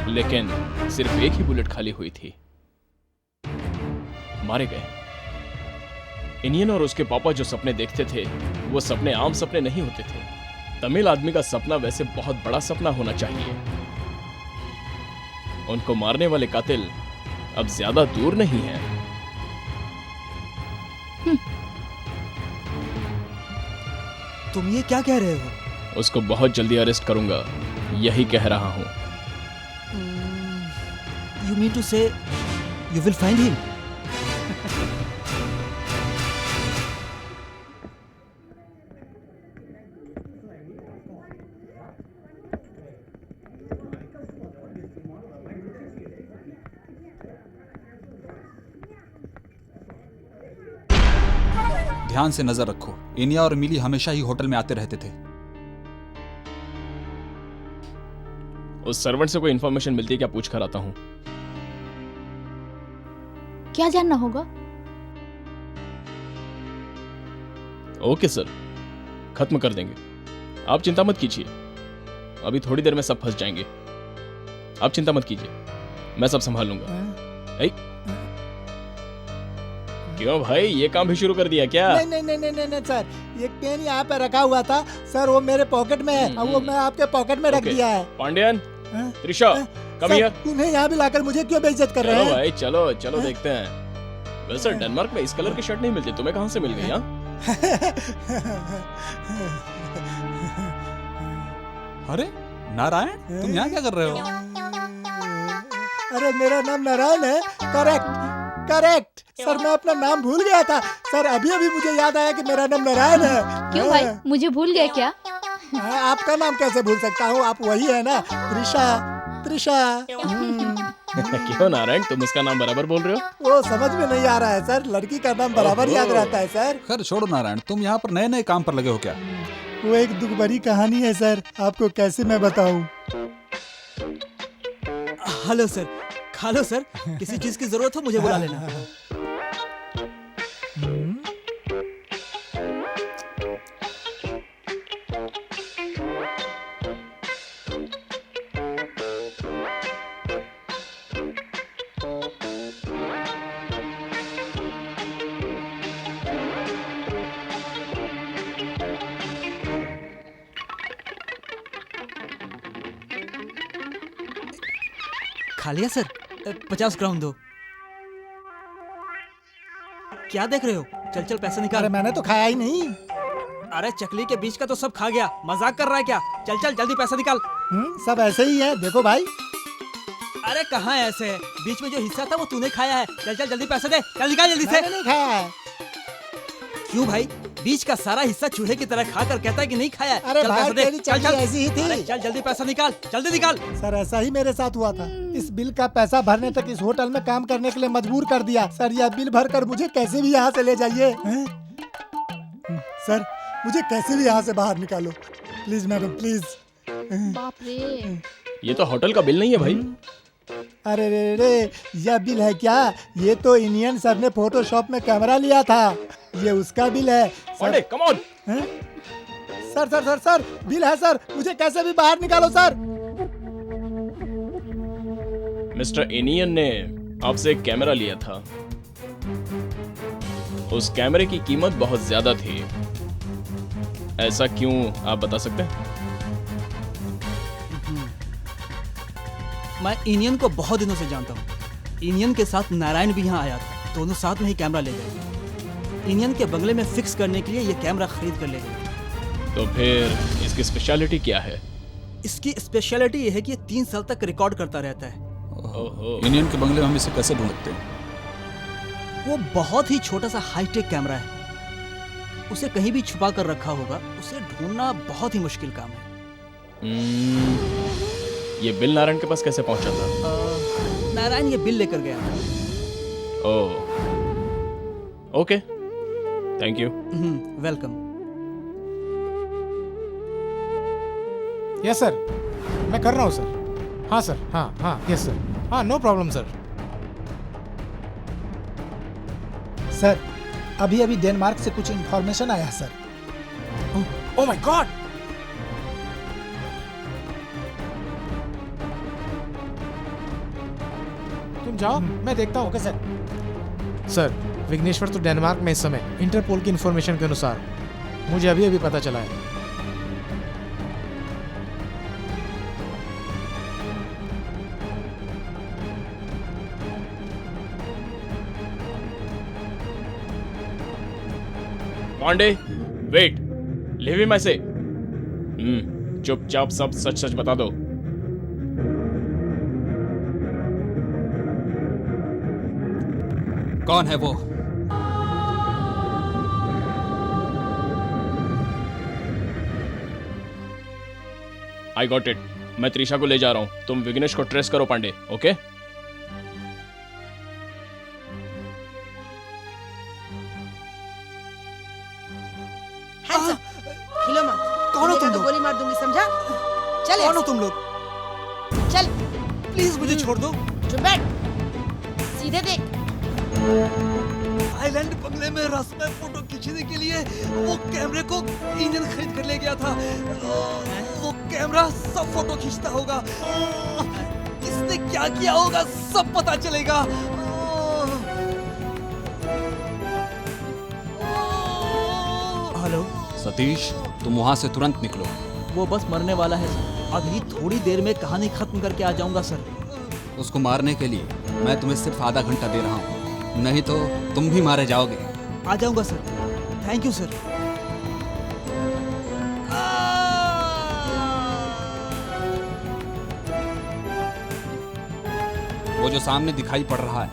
लेकिन सिर्फ एक ही बुलेट खाली हुई थी। मारे गए। इनियन और उसके पापा जो सपने देखते थे वो सपने आम सपने नहीं होते थे। तमिल आदमी का सपना वैसे बहुत बड़ा सपना होना चाहिए। उनको मारने वाले कातिल अब ज्यादा दूर नहीं है। तुम ये क्या कह रहे हो? उसको बहुत जल्दी अरेस्ट करूंगा, यही कह रहा हूं। You mean to say you will find him? ध्यान से नजर रखो, इनिया और मिली हमेशा ही होटल में आते रहते थे। उस सर्वेंट से कोई इंफॉर्मेशन मिलती है क्या, पूछ कर आता हूं। क्या जानना होगा? ओके सर, खत्म कर देंगे। आप चिंता मत कीजिए, अभी थोड़ी देर में सब फंस जाएंगे। आप चिंता मत कीजिए, मैं सब संभाल लूंगा। क्यों भाई, ये काम भी शुरू कर दिया क्या? नहीं सर, ये पेन यहाँ पे रखा हुआ था सर, वो मेरे पॉकेट में है और वो मैं आपके पॉकेट में रख दिया है। Pandian, Trisha, come here. तुम्हें यहाँ भी लाकर मुझे क्यों बेइज्जत कर रहे हैं? भाई चलो चलो देखते हैं। वैसे डेनमार्क में इस कलर की शर्ट नहीं मिलती, तुम्हें कहाँ से मिल गई? अरे नारायण, तुम यहाँ क्या कर रहे हो? अरे मेरा नाम नारायण है। करेक्ट सर, मैं अपना नाम भूल गया था सर, अभी मुझे याद आया कि मेरा नाम नारायण है। क्यों भाई, मुझे भूल गए क्या? आपका नाम कैसे भूल सकता हूँ, आप वही है ना, त्रिशा। क्यों नारायण, तुम उसका नाम बराबर बोल रहे हो? वो समझ में नहीं आ रहा है सर, लड़की का नाम बराबर याद रहता है सर। खैर छोड़ो नारायण, तुम यहाँ पर नए नए काम पर लगे हो क्या? वो एक दुख भरी कहानी है सर, आपको कैसे मैं बताऊं। हेलो सर, खा लो सर, किसी चीज की जरूरत हो मुझे बुला लेना। खा लिया सर, 50 क्राउन दो। क्या देख रहे हो, चल चल पैसे निकाल। अरे मैंने तो खाया ही नहीं। अरे चकली के बीच का तो सब खा गया, मजाक कर रहा है क्या? चल चल जल्दी पैसा निकाल। सब ऐसे ही है, देखो भाई। अरे कहाँ ऐसे है, बीच में जो हिस्सा था वो तूने खाया है। चल चल जल्दी पैसे दे, चल निकाल जल्दी से। मैंने नहीं खाया है। क्यों भाई, बीच का सारा हिस्सा चूहे की तरह खाकर कहता है कि नहीं खाया। अरे चल भाई, पैसा दे, तेरी चल ऐसी ही थी। चल जल्दी पैसा निकाल, जल्दी निकाल। सर ऐसा ही मेरे साथ हुआ था, इस बिल का पैसा भरने तक इस होटल में काम करने के लिए मजबूर कर दिया। सर यह बिल भरकर मुझे कैसे भी यहाँ से ले जाइए। सर मुझे कैसे भी यहाँ से बाहर निकालो, प्लीज मैडम प्लीज। बाप रे, ये तो होटल का बिल नहीं है भाई। अरे रे, यह बिल है क्या? ये तो इनियन सर ने फोटोशॉप में कैमरा लिया था, ये उसका बिल है। Sir come on. Sir sir sir sir bill है सर, मुझे कैसे भी बाहर निकालो सर। मिस्टर इनियन ने आपसे एक कैमरा लिया था, उस कैमरे की कीमत बहुत ज्यादा थी, ऐसा क्यों आप बता सकते हैं? मैं इनियन को बहुत दिनों से जानता हूँ। इनियन के साथ नारायण भी यहाँ आया था, दोनों साथ में ही कैमरा ले गए। इनियन के बंगले में फिक्स करने के लिए ये कैमरा खरीद कर ले गए। तो फिर इसकी स्पेशलिटी क्या है? इसकी स्पेशलिटी ये है कि ये 3 साल तक रिकॉर्ड करता रहता है। इनियन के बंगले में हम इसे कैसे ढूंढ सकते हैं? वो बहुत ही छोटा सा हाईटेक कैमरा है, उसे कहीं भी छुपा कर रखा होगा, उसे ढूंढना बहुत ही मुश्किल काम है। ये बिल नारायण के पास कैसे पहुंचा था? नारायण ये बिल लेकर गया। Oh okay, thank you. Welcome. Yes sir, मैं कर रहा हूँ सर। हाँ सर, हाँ हाँ यस सर। हाँ, नो प्रॉब्लम सर। सर, अभी अभी डेनमार्क से कुछ इंफॉर्मेशन आया है सर। Oh my God! तुम जाओ, मैं देखता हूँ। Okay sir. सर, विघ्नेश्वर तो डेनमार्क में इस समय इंटरपोल की इंफॉर्मेशन के अनुसार मुझे अभी अभी पता चला है। पांडे, वेट, लिव हिम ऐसे। चुपचाप सब सच सच बता दो। कौन है वो? I got it. मैं त्रिशा को ले जा रहा हूं, तुम विघ्नेश को ट्रेस करो पांडे, ओके? हिलो मत। कौन हो तुम तो लोग? गोली मार दूंगी, समझा? चल कौन हो ऐसे। तुम लोग? चल, प्लीज मुझे छोड़ दो। चुप बैठ, सीधे देख। आइलैंड बंगले में रस में फोटो खींचने के लिए वो कैमरे को इंजन खरीद कर ले गया था। वो कैमरा सब फोटो खींचता होगा। किसने क्या किया होगा सब पता चलेगा। हेलो सतीश, तुम वहां से तुरंत निकलो। वो बस मरने वाला है सर। अभी थोड़ी देर में कहानी खत्म करके आ जाऊंगा सर। उसको मारने के लिए मैं तुम्हें सिर्फ आधा घंटा दे रहा हूँ, नहीं तो तुम भी मारे जाओगे। आ जाऊंगा सर। Thank you sir. वो जो सामने दिखाई पड़ रहा है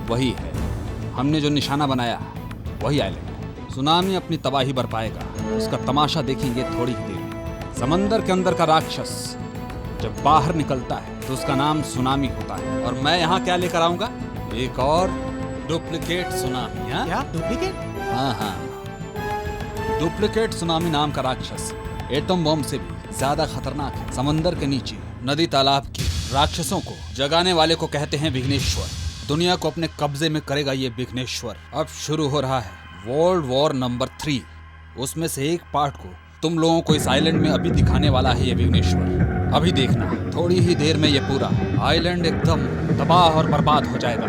वही है। हमने जो निशाना बनाया वही आइलैंड। सुनामी अपनी तबाही बरपाएगा, उसका तमाशा देखेंगे थोड़ी ही देर में। समंदर के अंदर का राक्षस जब बाहर निकलता है तो उसका नाम सुनामी होता है। और मैं यहाँ क्या लेकर आऊंगा? एक और डुप्लीकेट सुनामी। हाँ? क्या डुप्लीकेट? हाँ हाँ, डुप्लीकेट सुनामी नाम का राक्षस एटम बम से भी ज्यादा खतरनाक है। समंदर के नीचे नदी तालाब के राक्षसों को जगाने वाले को कहते हैं विघ्नेश्वर। दुनिया को अपने कब्जे में करेगा ये विघ्नेश्वर। अब शुरू हो रहा है वर्ल्ड वॉर नंबर 3। उसमें से एक पार्ट को तुम लोगों को इस आइलैंड में अभी दिखाने वाला है ये विघ्नेश्वर। अभी देखना, थोड़ी ही देर में ये पूरा आइलैंड एकदम तबाह और बर्बाद हो जाएगा।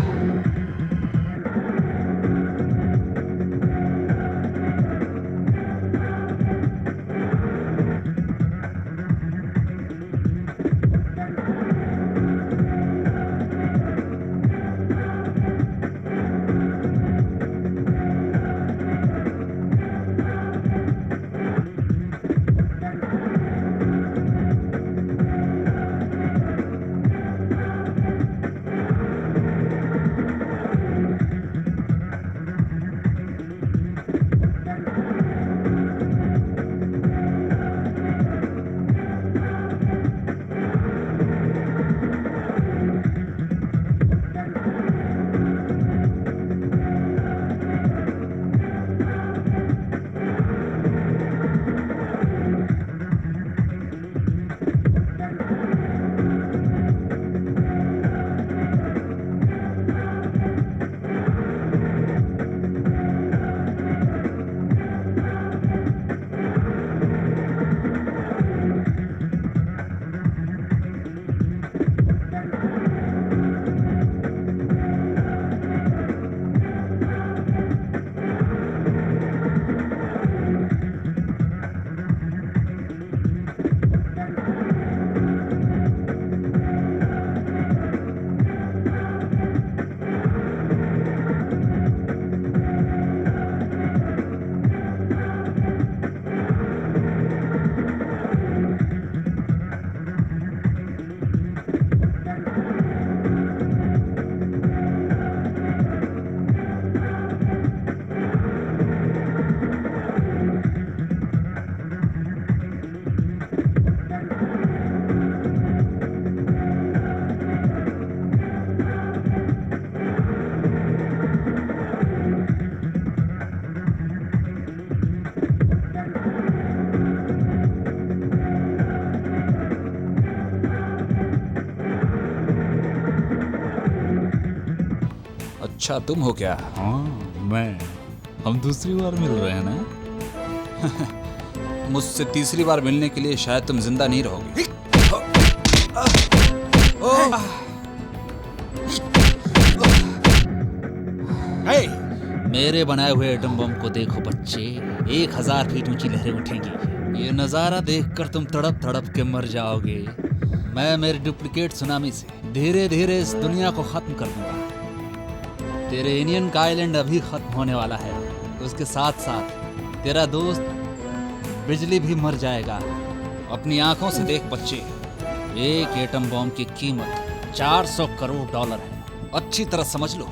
अच्छा तुम हो क्या? हाँ मैं। हम दूसरी बार मिल रहे हैं ना? मुझसे तीसरी बार मिलने के लिए शायद तुम जिंदा नहीं रहोगे। मेरे बनाए हुए एटम बम को देखो बच्चे, 1000 फीट ऊंची लहरें उठेंगी। ये नजारा देखकर तुम तड़प तड़प के मर जाओगे। मैं मेरे डुप्लीकेट सुनामी से धीरे धीरे इस दुनिया को खत्म कर दूंगा। तेरे इंडियन का आइलैंड अभी खत्म होने वाला है, उसके साथ साथ तेरा दोस्त बिजली भी मर जाएगा। अपनी आंखों से देख बच्चे, एक एटम बम की कीमत $400 करोड़ है। अच्छी तरह समझ लो।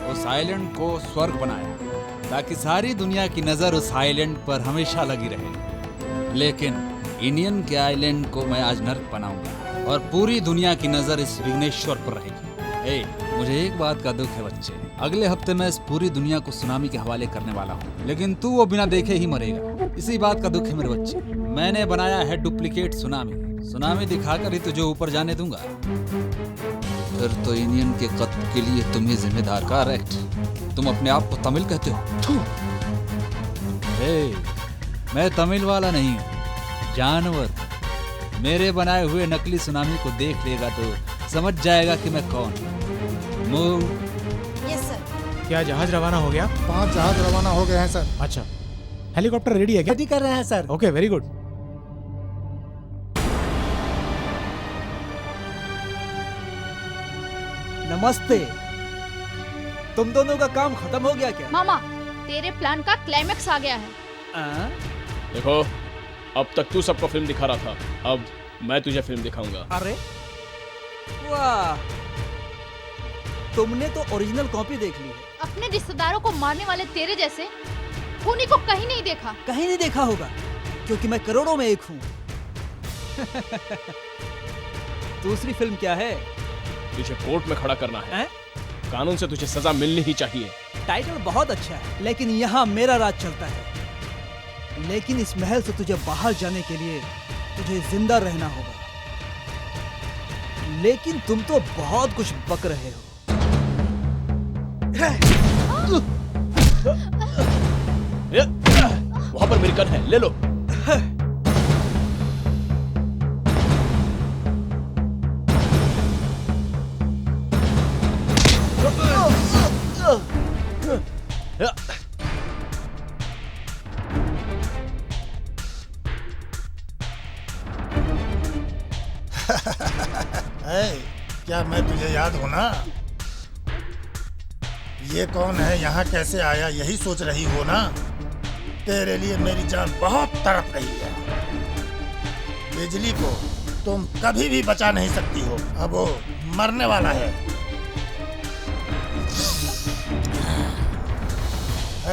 उस आइलैंड को स्वर्ग बनाया ताकि सारी दुनिया की नजर उस आइलैंड पर हमेशा लगी रहे, लेकिन इंडियन के आइलैंड को मैं आज नर्क बनाऊंगा और पूरी दुनिया की नजर इस विघ्नेश्वर पर रहेगी। मुझे एक बात का दुख है बच्चे, अगले हफ्ते मैं इस पूरी दुनिया को सुनामी के हवाले करने वाला हूँ, लेकिन तू वो बिना देखे ही मरेगा। इसी बात का दुख है मेरे बच्चे। मैंने बनाया है डुप्लीकेट सुनामी दिखाकर ही तुझे ऊपर जाने दूंगा। फिर तो इंडियन के कत्ल के लिए तुम ही जिम्मेदार। करेक्ट। तुम अपने आप को तमिल कहते हो? मैं तमिल वाला नहीं हूँ, जानवर। मेरे बनाए हुए नकली सुनामी को देख लेगा तो समझ जाएगा कि मैं कौन हूँ। मूव। Yes sir. क्या जहाज रवाना हो गया? 5 जहाज रवाना हो गए हैं सर। अच्छा, हेलीकॉप्टर रेडी है क्या? रेडी कर रहे हैं सर। Okay, very good. नमस्ते। तुम दोनों का काम खत्म हो गया क्या? मामा, तेरे प्लान का क्लाइमेक्स आ गया है। देखो, अब तक तू सबको फिल्म दिखा रहा था, अब मैं तुझे फिल्म दिखाऊंगा। अरे वाह, तुमने तो ओरिजिनल कॉपी देख ली है। अपने रिश्तेदारों को मारने वाले तेरे जैसे खूनी को कहीं नहीं देखा। कहीं नहीं देखा होगा क्योंकि मैं करोड़ों में एक हूँ। दूसरी फिल्म क्या है? तुझे कोर्ट में खड़ा करना है। कानून से तुझे सजा मिलनी ही चाहिए। टाइटल बहुत अच्छा है, लेकिन यहाँ मेरा राज चलता है। लेकिन इस महल से तुझे बाहर जाने के लिए तुझे जिंदा रहना होगा। लेकिन तुम तो बहुत कुछ बक रहे हो। वहां पर मेरी गन है, ले लो। क्या मैं तुझे याद हूँ ना? ये कौन है, यहाँ कैसे आया, यही सोच रही हो ना? तेरे लिए मेरी जान बहुत तड़प रही है। बिजली को तुम कभी भी बचा नहीं सकती हो, अब वो मरने वाला है।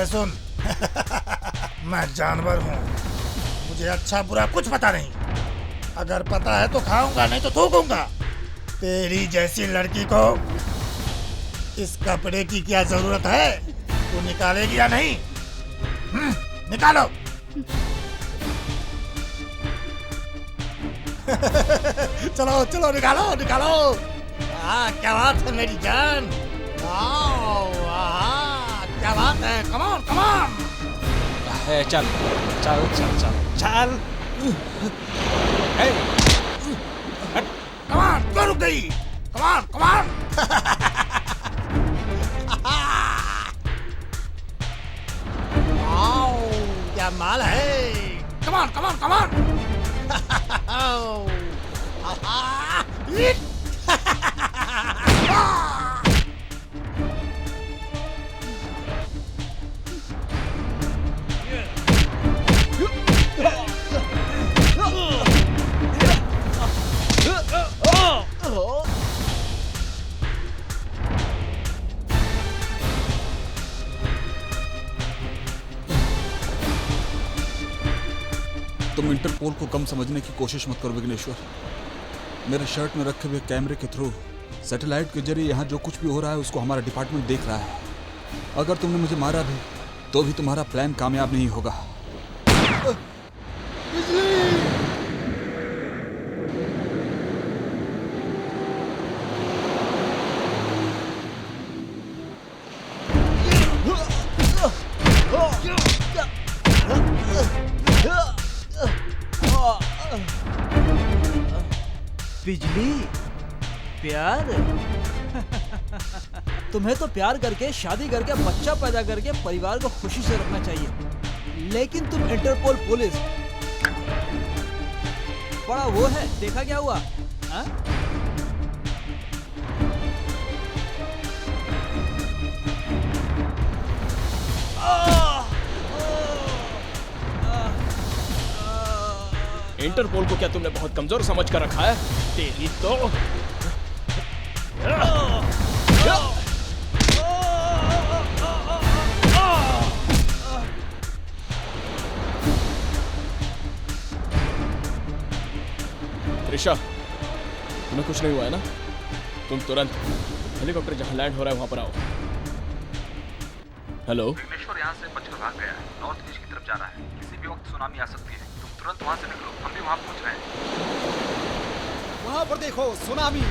सुन, मैं जानवर हूँ, मुझे अच्छा बुरा कुछ पता नहीं। अगर पता है तो खाऊंगा, नहीं तो थूकूंगा। तेरी जैसी लड़की को इस कपड़े की क्या जरूरत है? तू निकालेगी या नहीं? निकालो। चलो चलो, निकालो निकालो। क्या बात है मेरी जान। क्या बात है। Come on come on. चल चल चल चल चल। कम ऑन, क्यों रुक गई? Come on come on. क्या माल है। Come on come on come on. तुम इंटरपोल को कम समझने की कोशिश मत करो विघ्नेश्वर। मेरे शर्ट में रखे हुए कैमरे के थ्रू सैटेलाइट के जरिए यहाँ जो कुछ भी हो रहा है उसको हमारा डिपार्टमेंट देख रहा है। अगर तुमने मुझे मारा भी तो भी तुम्हारा प्लान कामयाब नहीं होगा। बिजली, प्यार। तुम्हें तो प्यार करके, शादी करके, बच्चा पैदा करके परिवार को खुशी से रखना चाहिए, लेकिन तुम इंटरपोल पुलिस बड़ा वो है। देखा क्या हुआ? हा? इंटरपोल को क्या तुमने बहुत कमजोर समझ कर रखा है? तेरी तो त्रिशा, तुम्हें कुछ नहीं हुआ है ना? तुम तुरंत हेलीकॉप्टर जहां लैंड हो रहा है वहां पर आओ। हेलो, विघ्नेश्वर यहाँ से बचकर भाग गया है, नॉर्थ ईस्ट की तरफ जा रहा है। किसी भी वक्त सुनामी आ सकती है, तुम तुरंत वहाँ से निकलो, हम भी वहाँ पहुँच रहे हैं। वहाँ पर देखो, सुनामी।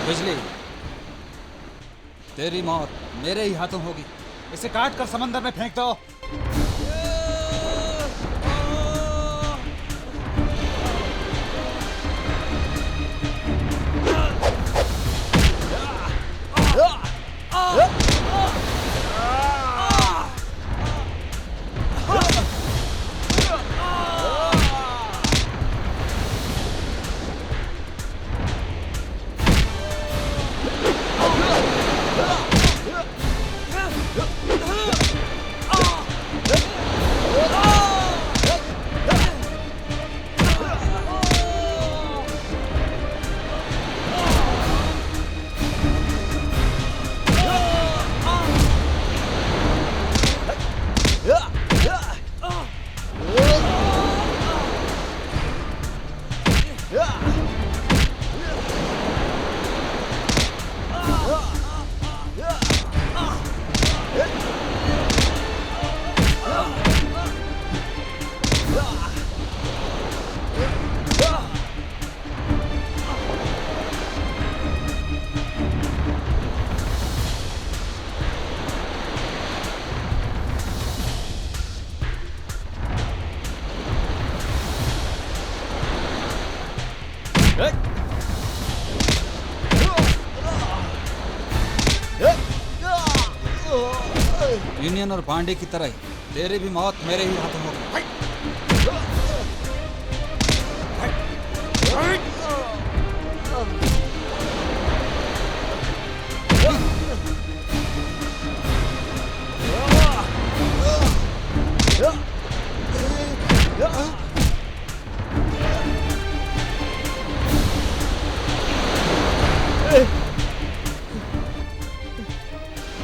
बिजली, तेरी मौत मेरे ही हाथों होगी। इसे काट कर समंदर में फेंक दो। यूनियन और पांडे की तरह तेरी भी मौत मेरे ही हाथों होगी।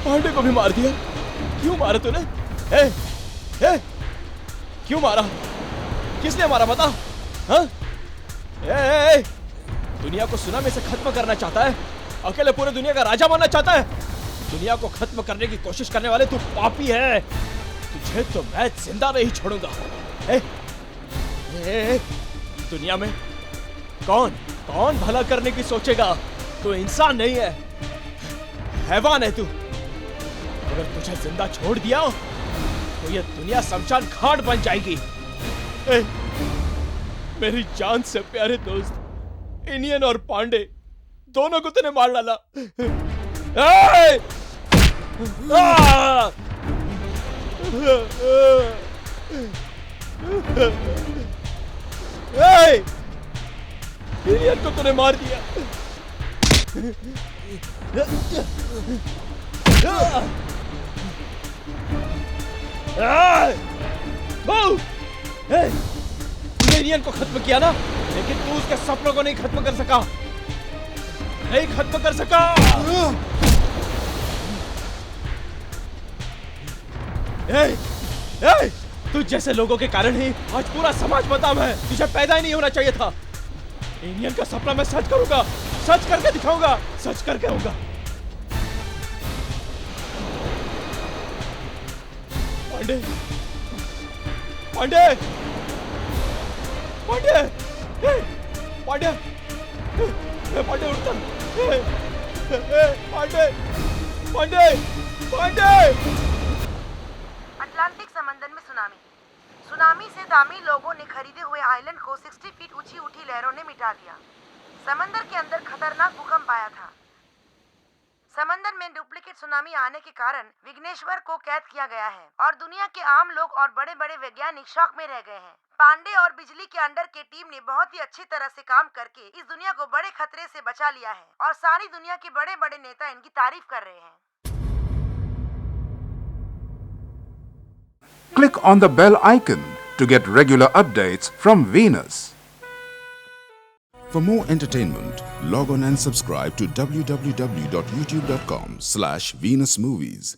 पांडे को भी मार दिया? क्यों मारा तूने? क्यों मारा? किसने मारा बता? हाँ? दुनिया को सुनामी से खत्म करना चाहता है? अकेले पूरे दुनिया का राजा बनना चाहता है? दुनिया को खत्म करने की कोशिश करने वाले तू पापी है। तुझे तो मैं जिंदा नहीं छोड़ूंगा। दुनिया में कौन भला करने की सोचेगा? तू इंसान नहीं है, हैवान है तू। अगर तुझे जिंदा छोड़ दिया तो ये दुनिया शमशान घाट बन जाएगी। मेरी जान से प्यारे दोस्त इनियन और पांडे दोनों को तूने मार डाला। इनियन को तूने मार दिया। एलियन को खत्म किया ना, लेकिन तू उसके सपनों को नहीं खत्म कर सका, नहीं खत्म कर सका। तू जैसे लोगों के कारण ही आज पूरा समाज बदनाम है। तुझे पैदा ही नहीं होना चाहिए था। एलियन का सपना मैं सच करूंगा, सच करके दिखाऊंगा, सच करके रहूंगा। पांडे, पांडे, पांडे, पांडे, पांडे उठता, पांडे, पांडे, पांडे। अटलांटिक समंदर में सुनामी से दामी लोगों ने खरीदे हुए आइलैंड को 60 फीट ऊंची उठी लहरों ने मिटा दिया। समंदर के अंदर खतरनाक भूकंप आया था। समंदर में डुप्लीकेट सुनामी आने के कारण विघ्नेश्वर को कैद किया गया है और दुनिया के आम लोग और बड़े बड़े वैज्ञानिक शॉक में रह गए हैं। पांडे और बिजली के अंडर के टीम ने बहुत ही अच्छी तरह से काम करके इस दुनिया को बड़े खतरे से बचा लिया है और सारी दुनिया के बड़े बड़े नेता इनकी तारीफ कर रहे हैं। Click on the bell icon to get regular updates from Venus. For more entertainment, log on and subscribe to www.youtube.com/Venus Movies.